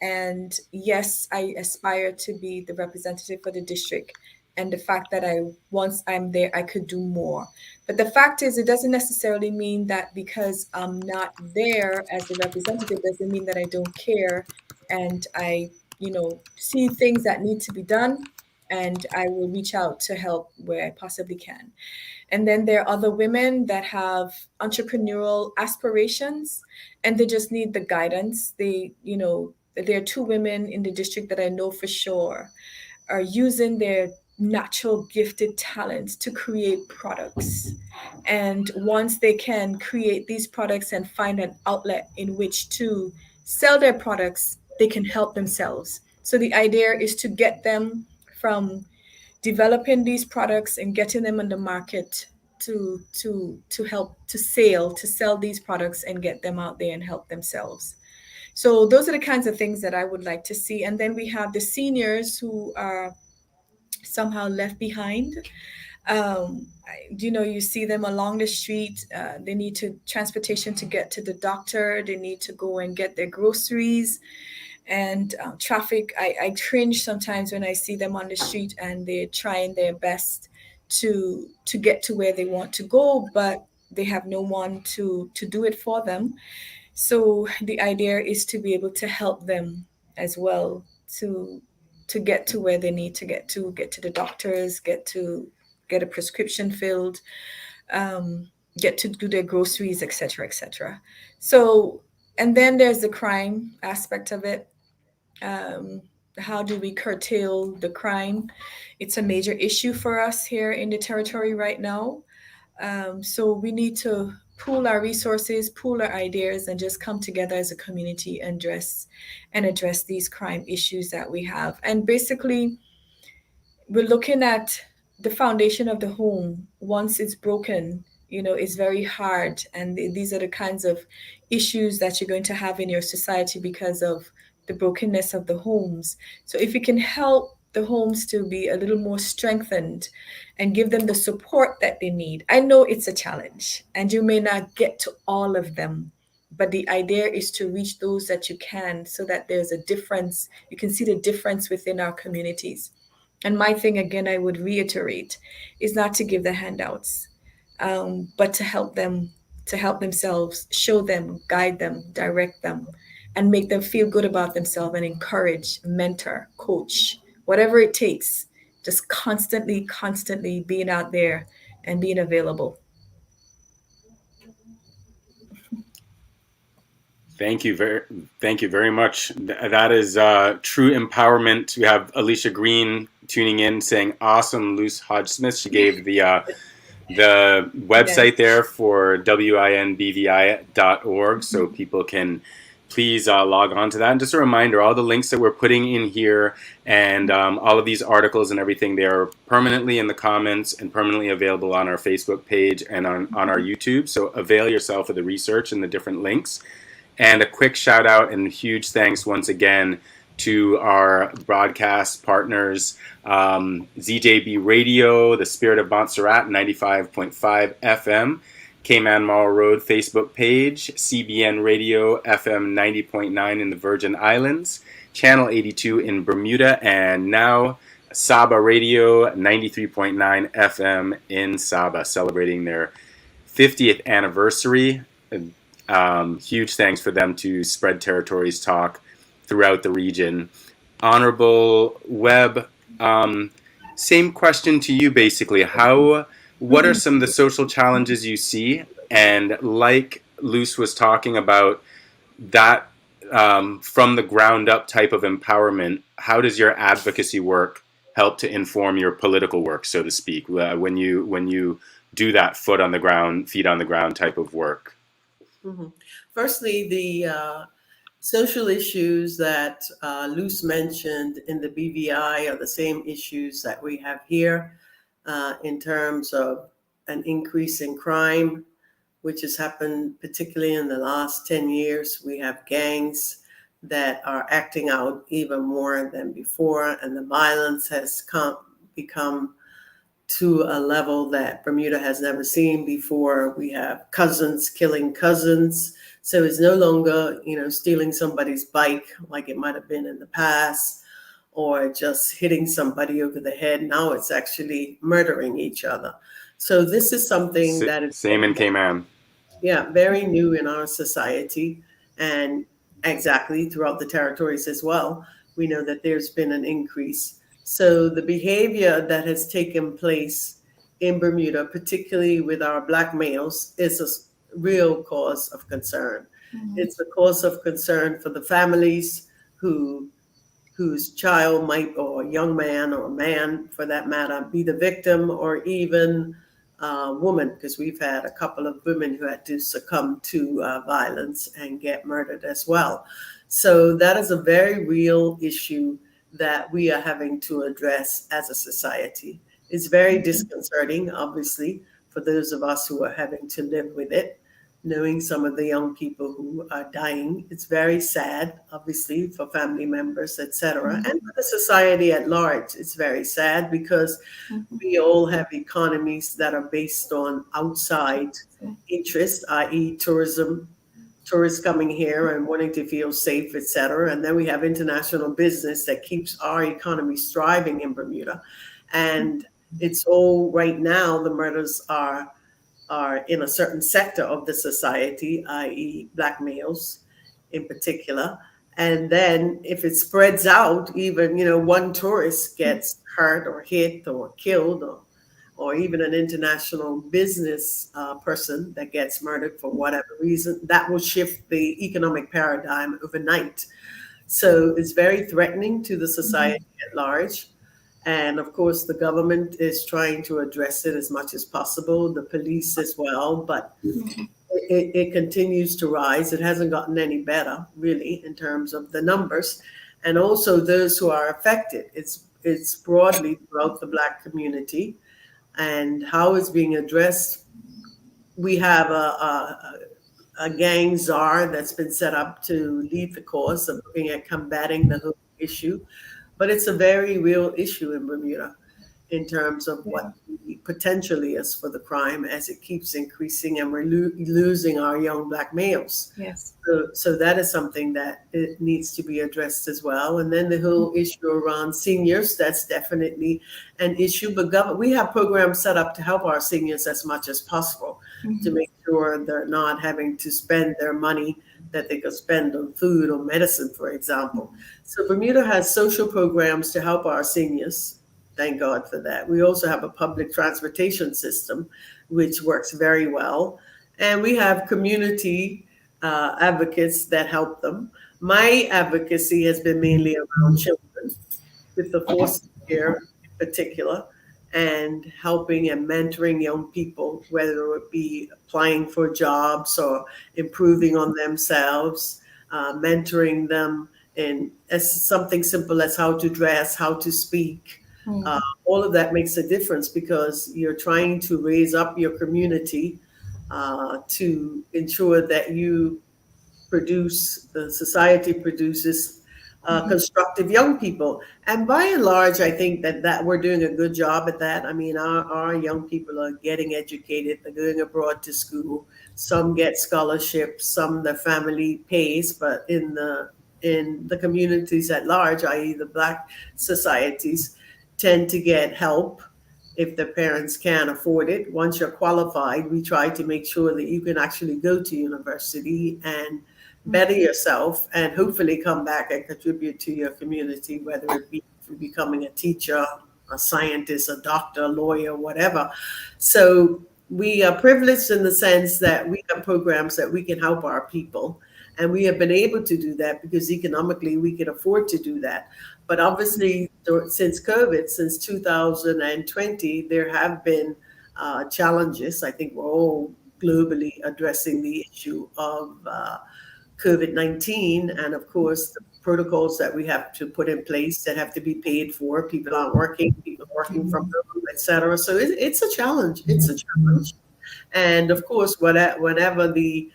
And yes, I aspire to be the representative for the district. And the fact that once I'm there, I could do more. But the fact is, it doesn't necessarily mean that because I'm not there as a representative, doesn't mean that I don't care. And I, see things that need to be done, and I will reach out to help where I possibly can. And then there are other women that have entrepreneurial aspirations, and they just need the guidance. There are two women in the district that I know for sure are using their natural gifted talents to create products. And once they can create these products and find an outlet in which to sell their products, they can help themselves. So the idea is to get them from developing these products and getting them on the market to help to sell these products and get them out there and help themselves. So those are the kinds of things that I would like to see. And then we have the seniors who are somehow left behind. You see them along the street. They need to transportation to get to the doctor. They need to go and get their groceries. And traffic, I cringe sometimes when I see them on the street and they're trying their best to get to where they want to go, but they have no one to do it for them. So the idea is to be able to help them as well to get to where they need to get to the doctors, get a prescription filled, get to do their groceries, etc., etc. So, and then there's the crime aspect of it. Um, how do we curtail the crime? It's a major issue for us here in the territory right now. So we need to pool our resources, pool our ideas, and just come together as a community and address these crime issues that we have. And basically, we're looking at the foundation of the home. Once it's broken, it's very hard. And these are the kinds of issues that you're going to have in your society because of the brokenness of the homes. So if we can help the homes to be a little more strengthened and give them the support that they need. I know it's a challenge and you may not get to all of them, but the idea is to reach those that you can so that there's a difference. You can see the difference within our communities. And my thing, again, I would reiterate, is not to give the handouts, but to help themselves, show them, guide them, direct them, and make them feel good about themselves and encourage, mentor, coach, whatever it takes just constantly being out there and being available. Thank you very much. That is true empowerment. We have Alicia Green tuning in saying, "Awesome, Luce Hodge-Smith." She gave the website there for winbvi.org, so people can please log on to that. And just a reminder, all the links that we're putting in here and all of these articles and everything, they are permanently in the comments and permanently available on our Facebook page and on our YouTube. So avail yourself of the research and the different links. And a quick shout out and huge thanks once again to our broadcast partners, ZJB Radio, the Spirit of Montserrat, 95.5 FM, Cayman Marl Road Facebook page, CBN Radio FM 90.9 in the Virgin Islands, Channel 82 in Bermuda, and now Saba Radio 93.9 FM in Saba, celebrating their 50th anniversary. Huge thanks for them to spread Territories talk throughout the region. Honorable Webb, same question to you basically. What are some of the social challenges you see? And like Luce was talking about, that from the ground up type of empowerment, how does your advocacy work help to inform your political work, so to speak, when you do that feet on the ground type of work? Mm-hmm. Firstly, the social issues that Luce mentioned in the BVI are the same issues that we have here in terms of an increase in crime, which has happened particularly in the last 10 years. We have gangs that are acting out even more than before, and the violence has become to a level that Bermuda has never seen before. We have cousins killing cousins. So it's no longer, stealing somebody's bike like it might have been in the past, or just hitting somebody over the head. Now it's actually murdering each other. So this is something that is same in Cayman. Yeah, very new in our society, and exactly throughout the territories as well. We know that there's been an increase. So the behavior that has taken place in Bermuda, particularly with our Black males, is a real cause of concern. Mm-hmm. It's a cause of concern for the families whose child might, or young man or man for that matter, be the victim, or even a woman, because we've had a couple of women who had to succumb to violence and get murdered as well. So that is a very real issue that we are having to address as a society. It's very disconcerting, obviously, for those of us who are having to live with it, knowing some of the young people who are dying. It's very sad, obviously, for family members, etc., and for the society at large. It's very sad because we all have economies that are based on outside interest, i.e. tourism, tourists coming here and wanting to feel safe, etc. And then we have international business that keeps our economy thriving in Bermuda. And it's all right now, the murders are in a certain sector of the society, i.e. Black males in particular. And then if it spreads out, even, one tourist gets hurt or hit or killed, or even an international business person that gets murdered for whatever reason, that will shift the economic paradigm overnight. So it's very threatening to the society at large. And of course, the government is trying to address it as much as possible, the police as well, but it continues to rise. It hasn't gotten any better, really, in terms of the numbers. And also those who are affected. It's broadly throughout the Black community. And how it's being addressed, we have a gang czar that's been set up to lead the cause of looking at combating the whole issue. But it's a very real issue in Bermuda in terms of what the potential is for the crime as it keeps increasing, and we're losing our young Black males. Yes. So that is something that it needs to be addressed as well. And then the whole issue around seniors, that's definitely an issue. But we have programs set up to help our seniors as much as possible to make sure they're not having to spend their money that they could spend on food or medicine, for example. So Bermuda has social programs to help our seniors Thank God for that. We also have a public transportation system, which works very well. And we have community advocates that help them. My advocacy has been mainly around children, with the foster care in particular, and helping and mentoring young people, whether it be applying for jobs or improving on themselves, mentoring them in as something simple as how to dress, how to speak. All of that makes a difference because you're trying to raise up your community to ensure that the society produces constructive young people. And by and large, I think that we're doing a good job at that. I mean, our young people are getting educated, they're going abroad to school. Some get scholarships, some the family pays, but in the communities at large, i.e. the Black societies, tend to get help if the parents can't afford it. Once you're qualified, we try to make sure that you can actually go to university and better yourself and hopefully come back and contribute to your community, whether it be through becoming a teacher, a scientist, a doctor, a lawyer, whatever. So we are privileged in the sense that we have programs that we can help our people. And we have been able to do that because economically we can afford to do that. But obviously, since COVID, since 2020, there have been challenges. I think we're all globally addressing the issue of COVID-19, and of course, the protocols that we have to put in place that have to be paid for. People aren't working, people are working from home, et cetera. So it's a challenge. It's a challenge. And of course, whenever the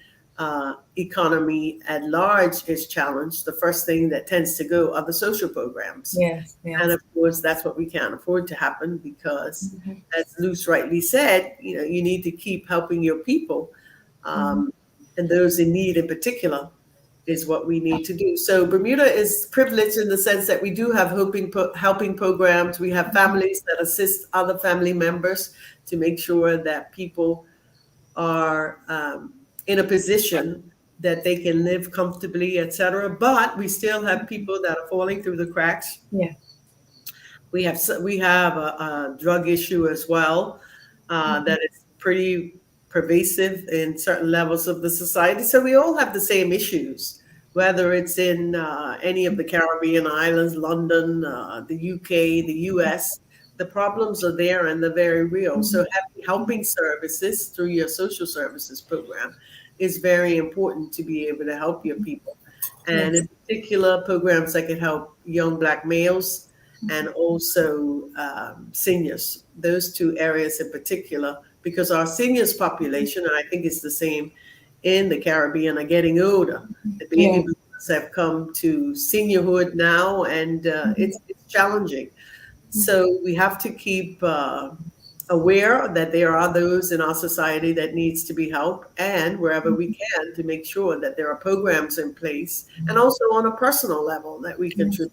economy at large is challenged, the first thing that tends to go are the social programs. Yes. And of course, that's what we can't afford to happen because, as Luce rightly said, you need to keep helping your people, and those in need in particular is what we need to do. So Bermuda is privileged in the sense that we do have helping programs. We have families that assist other family members to make sure that people are in a position that they can live comfortably, et cetera. But we still have people that are falling through the cracks. Yeah. We have a drug issue as well that is pretty pervasive in certain levels of the society. So we all have the same issues, whether it's in any of the Caribbean islands, London, the UK, the US. The problems are there and they're very real. So having helping services through your social services program is very important to be able to help your people. And in particular, programs that can help young Black males and also seniors, those two areas in particular, because our seniors population, and I think it's the same in the Caribbean, are getting older. The baby boomers have come to seniorhood now, and it's challenging. So we have to keep aware that there are those in our society that needs to be helped, and wherever we can to make sure that there are programs in place, and also on a personal level that we contribute.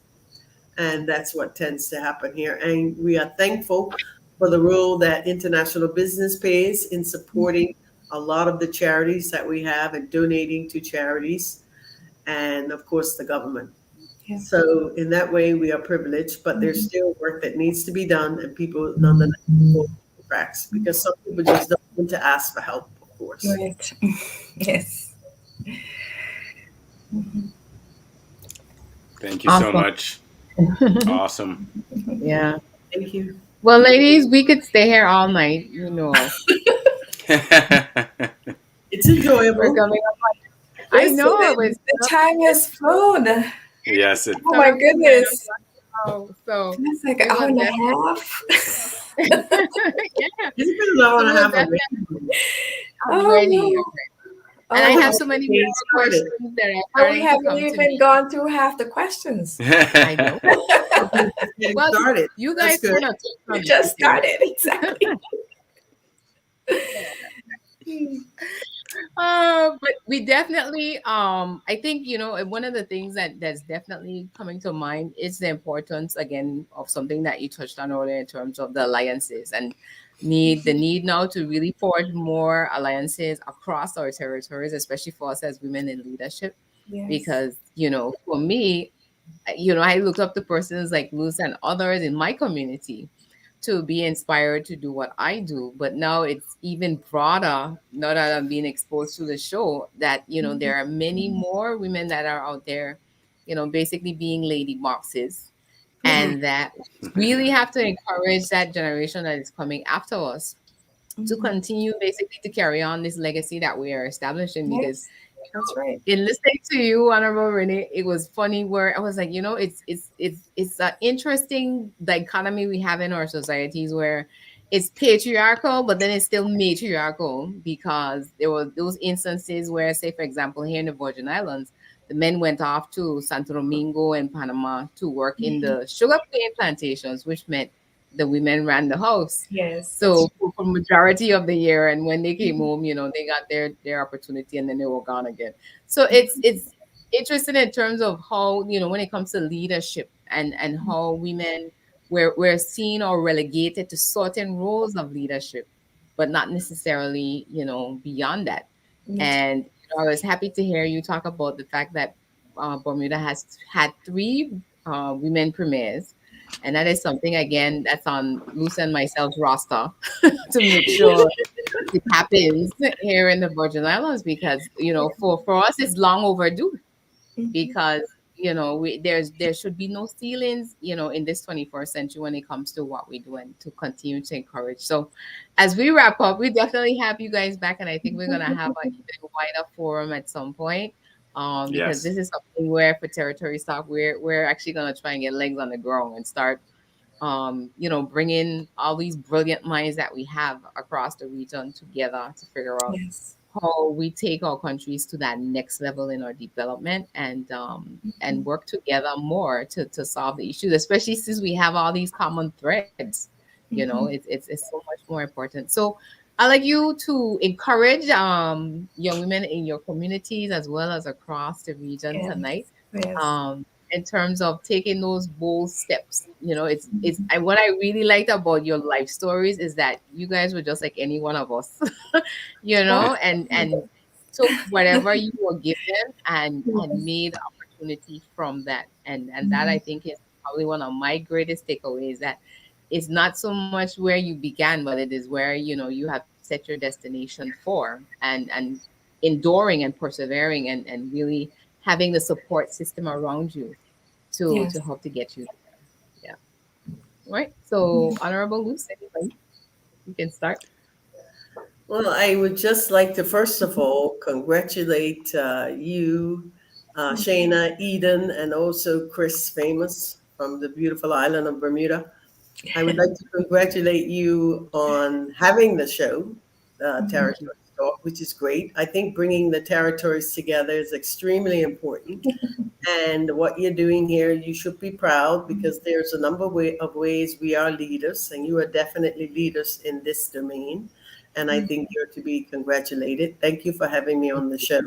And that's what tends to happen here. And we are thankful for the role that international business plays in supporting a lot of the charities that we have and donating to charities, and of course the government. Yeah. So in that way, we are privileged, but there's still work that needs to be done, and people nonetheless fall through the cracks because some people just don't want to ask for help, of course. Right. Yes. Thank you so much. Awesome. Yeah. Thank you. Well, ladies, we could stay here all night, It's enjoyable. We're coming up on, I know it was the time has flown. Yes. Oh my goodness. So it's like an hour and a half. Yeah. It's been an hour and a half already. Already. And I have so many more questions that we haven't even gone through half the questions. I know. Well, started. You guys we just started. Exactly. But we definitely, I think, one of the things that's definitely coming to mind is the importance, again, of something that you touched on earlier in terms of the alliances and the need now to really forge more alliances across our territories, especially for us as women in leadership. Yes. Because, for me, I looked up to persons like Luce and others in my community to be inspired to do what I do. But now it's even broader, now that I'm being exposed to the show, that, there are many more women that are out there, basically being lady bosses. And that we really have to encourage that generation that is coming after us to continue basically to carry on this legacy that we are establishing. Because That's right. in listening to you, Honorable Renee, it was funny where I was like, it's an interesting dichotomy we have in our societies where it's patriarchal, but then it's still matriarchal, because there were those instances where, say, for example, here in the Virgin Islands, the men went off to Santo Domingo and Panama to work in the sugar cane plantations, which meant the women ran the house. Yes. So for majority of the year, and when they came home, they got their opportunity, and then they were gone again. So it's interesting in terms of how, when it comes to leadership and how women we're seen or relegated to certain roles of leadership, but not necessarily, beyond that. And I was happy to hear you talk about the fact that Bermuda has had 3 women premiers. And that is something, again, that's on Luce and myself's roster to make sure it happens here in the Virgin Islands, because, for us, it's long overdue, because, there should be no ceilings, in this 21st century when it comes to what we do, and to continue to encourage. So as we wrap up, we definitely have you guys back, and I think we're going to have an even wider forum at some point. Because this is something where, for Territory Talk, we're actually going to try and get legs on the ground and start, bringing all these brilliant minds that we have across the region together to figure out how we take our countries to that next level in our development, and work together more to solve the issues, especially since we have all these common threads. It's so much more important. So I'd like you to encourage young women in your communities as well as across the region tonight, in terms of taking those bold steps. What I really liked about your life stories is that you guys were just like any one of us, and took whatever you were given and made opportunity from that. And that, I think, is probably one of my greatest takeaways, that it's not so much where you began, but it is where, you have set your destination for, and enduring and persevering, and really having the support system around you to help to get you there. Right. So, Honorable Luce, anybody, you can start. Well, I would just like to, first of all, congratulate you, Shaina, Eden, and also Chris Famous from the beautiful island of Bermuda. I would like to congratulate you on having the show, Territory Talk, which is great. I think bringing the territories together is extremely important. And what you're doing here, you should be proud, because there's a number of ways we are leaders, and you are definitely leaders in this domain. And I think you're to be congratulated. Thank you for having me on the show.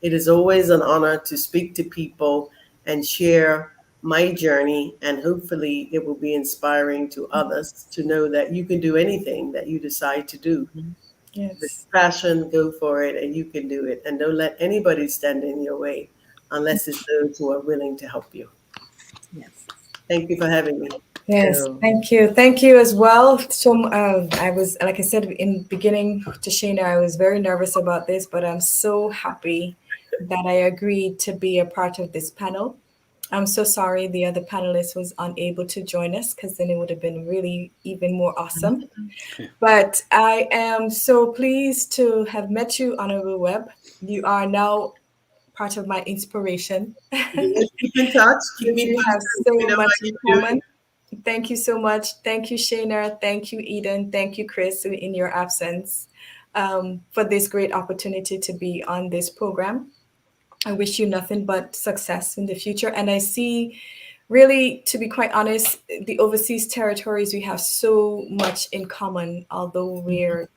It is always an honor to speak to people and share my journey, and hopefully it will be inspiring to others to know that you can do anything that you decide to do. With passion, go for it, and you can do it. And don't let anybody stand in your way, unless it's those who are willing to help you. Thank you for having me. Yes, thank you as well. So I was, like I said in the beginning to Shaina, I was very nervous about this, but I'm so happy that I agreed to be a part of this panel. I'm so sorry the other panelist was unable to join us, because then it would have been really even more awesome. But I am so pleased to have met you, Honorable Webb. You are now part of my inspiration. Keep in touch. We have so much in common. Thank you so much. Thank you, Shaina. Thank you, Eden. Thank you, Chris, in your absence, for this great opportunity to be on this program. I wish you nothing but success in the future. And I see, really, to be quite honest, the overseas territories, we have so much in common, although we're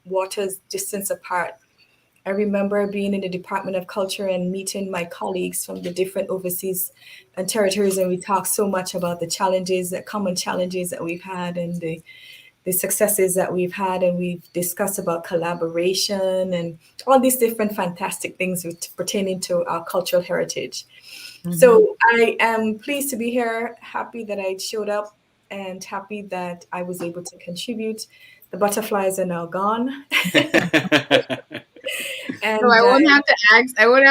waters distance apart. I remember being in the Department of Culture and meeting my colleagues from the different overseas and territories, and we talked so much about the challenges, the common challenges that we've had, and the successes that we've had, and we've discussed about collaboration and all these different fantastic things pertaining to our cultural heritage. So I am pleased to be here, happy that I showed up, and happy that I was able to contribute. The butterflies are now gone. So I And won't have to ask. I won't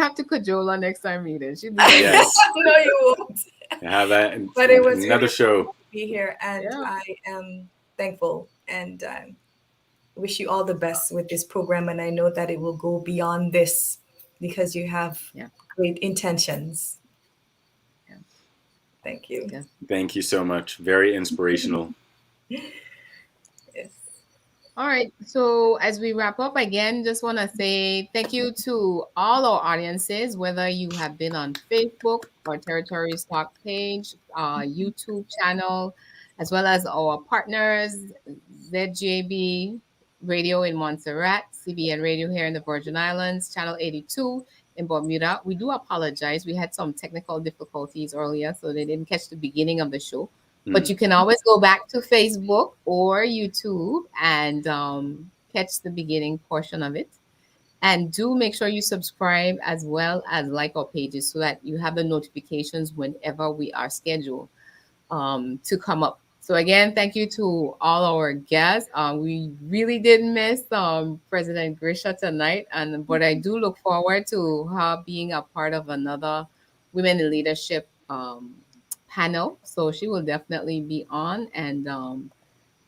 have to cajole her next time meeting. She'll be like, Yes. no, you won't. Have that. But it was another really show. fun to be here, and Yeah. I am thankful and wish you all the best with this program. And I know that it will go beyond this because you have great intentions. Yeah. Thank you. Yes. Thank you so much. Very inspirational. Yes. All right. So as we wrap up again, just want to say thank you to all our audiences, whether you have been on Facebook or Territories Talk page, YouTube channel, as well as our partners, ZJB Radio in Montserrat, CBN Radio here in the Virgin Islands, Channel 82 in Bermuda. We do apologize. We had some technical difficulties earlier, so they didn't catch the beginning of the show. But you can always go back to Facebook or YouTube and catch the beginning portion of it. And do make sure you subscribe as well as like our pages so that you have the notifications whenever we are scheduled to come up. So again, thank you to all our guests. We really did miss President Grisha tonight, but I do look forward to her being a part of another Women in Leadership panel. So she will definitely be on and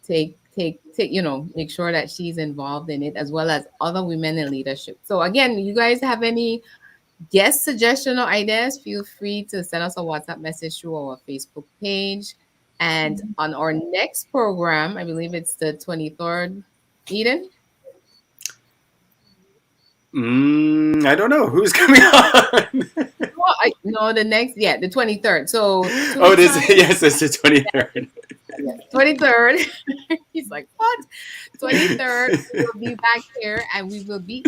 take make sure that she's involved in it as well as other women in leadership. So again, you guys have any guest suggestion or ideas, feel free to send us a WhatsApp message through our Facebook page. And on our next program, I believe it's the 23rd, Eden. I don't know who's coming on. The 23rd. So yes, it's the 23rd. Yes, 23rd. He's like, what? 23rd, we'll be back here and we will be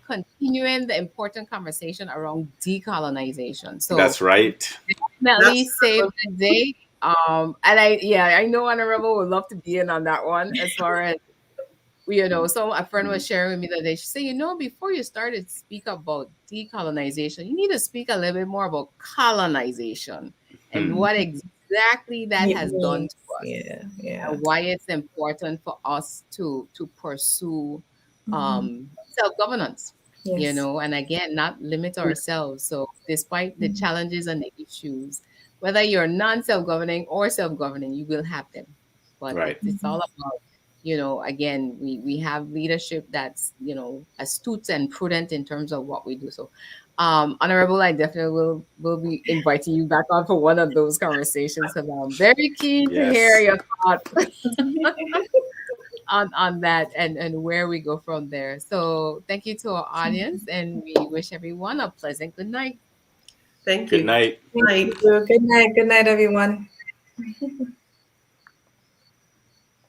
continuing the important conversation around decolonization. So that's right. Definitely save the date. And I know Honorable would love to be in on that one as far as so a friend was sharing with me the other day. She said, before you started to speak about decolonization, you need to speak a little bit more about colonization and what exactly that has done to us. And why it's important for us to pursue self-governance. Yes. And again, not limit ourselves. So despite the challenges and the issues, whether you're non-self-governing or self-governing, you will have them. But it's all about again, we have leadership that's, astute and prudent in terms of what we do. So, Honorable, I definitely will be inviting you back on for one of those conversations because I'm very keen to hear your thoughts on that and where we go from there. So, thank you to our audience, and we wish everyone a pleasant good night. Thank you. Good night. Good night. Good night, everyone.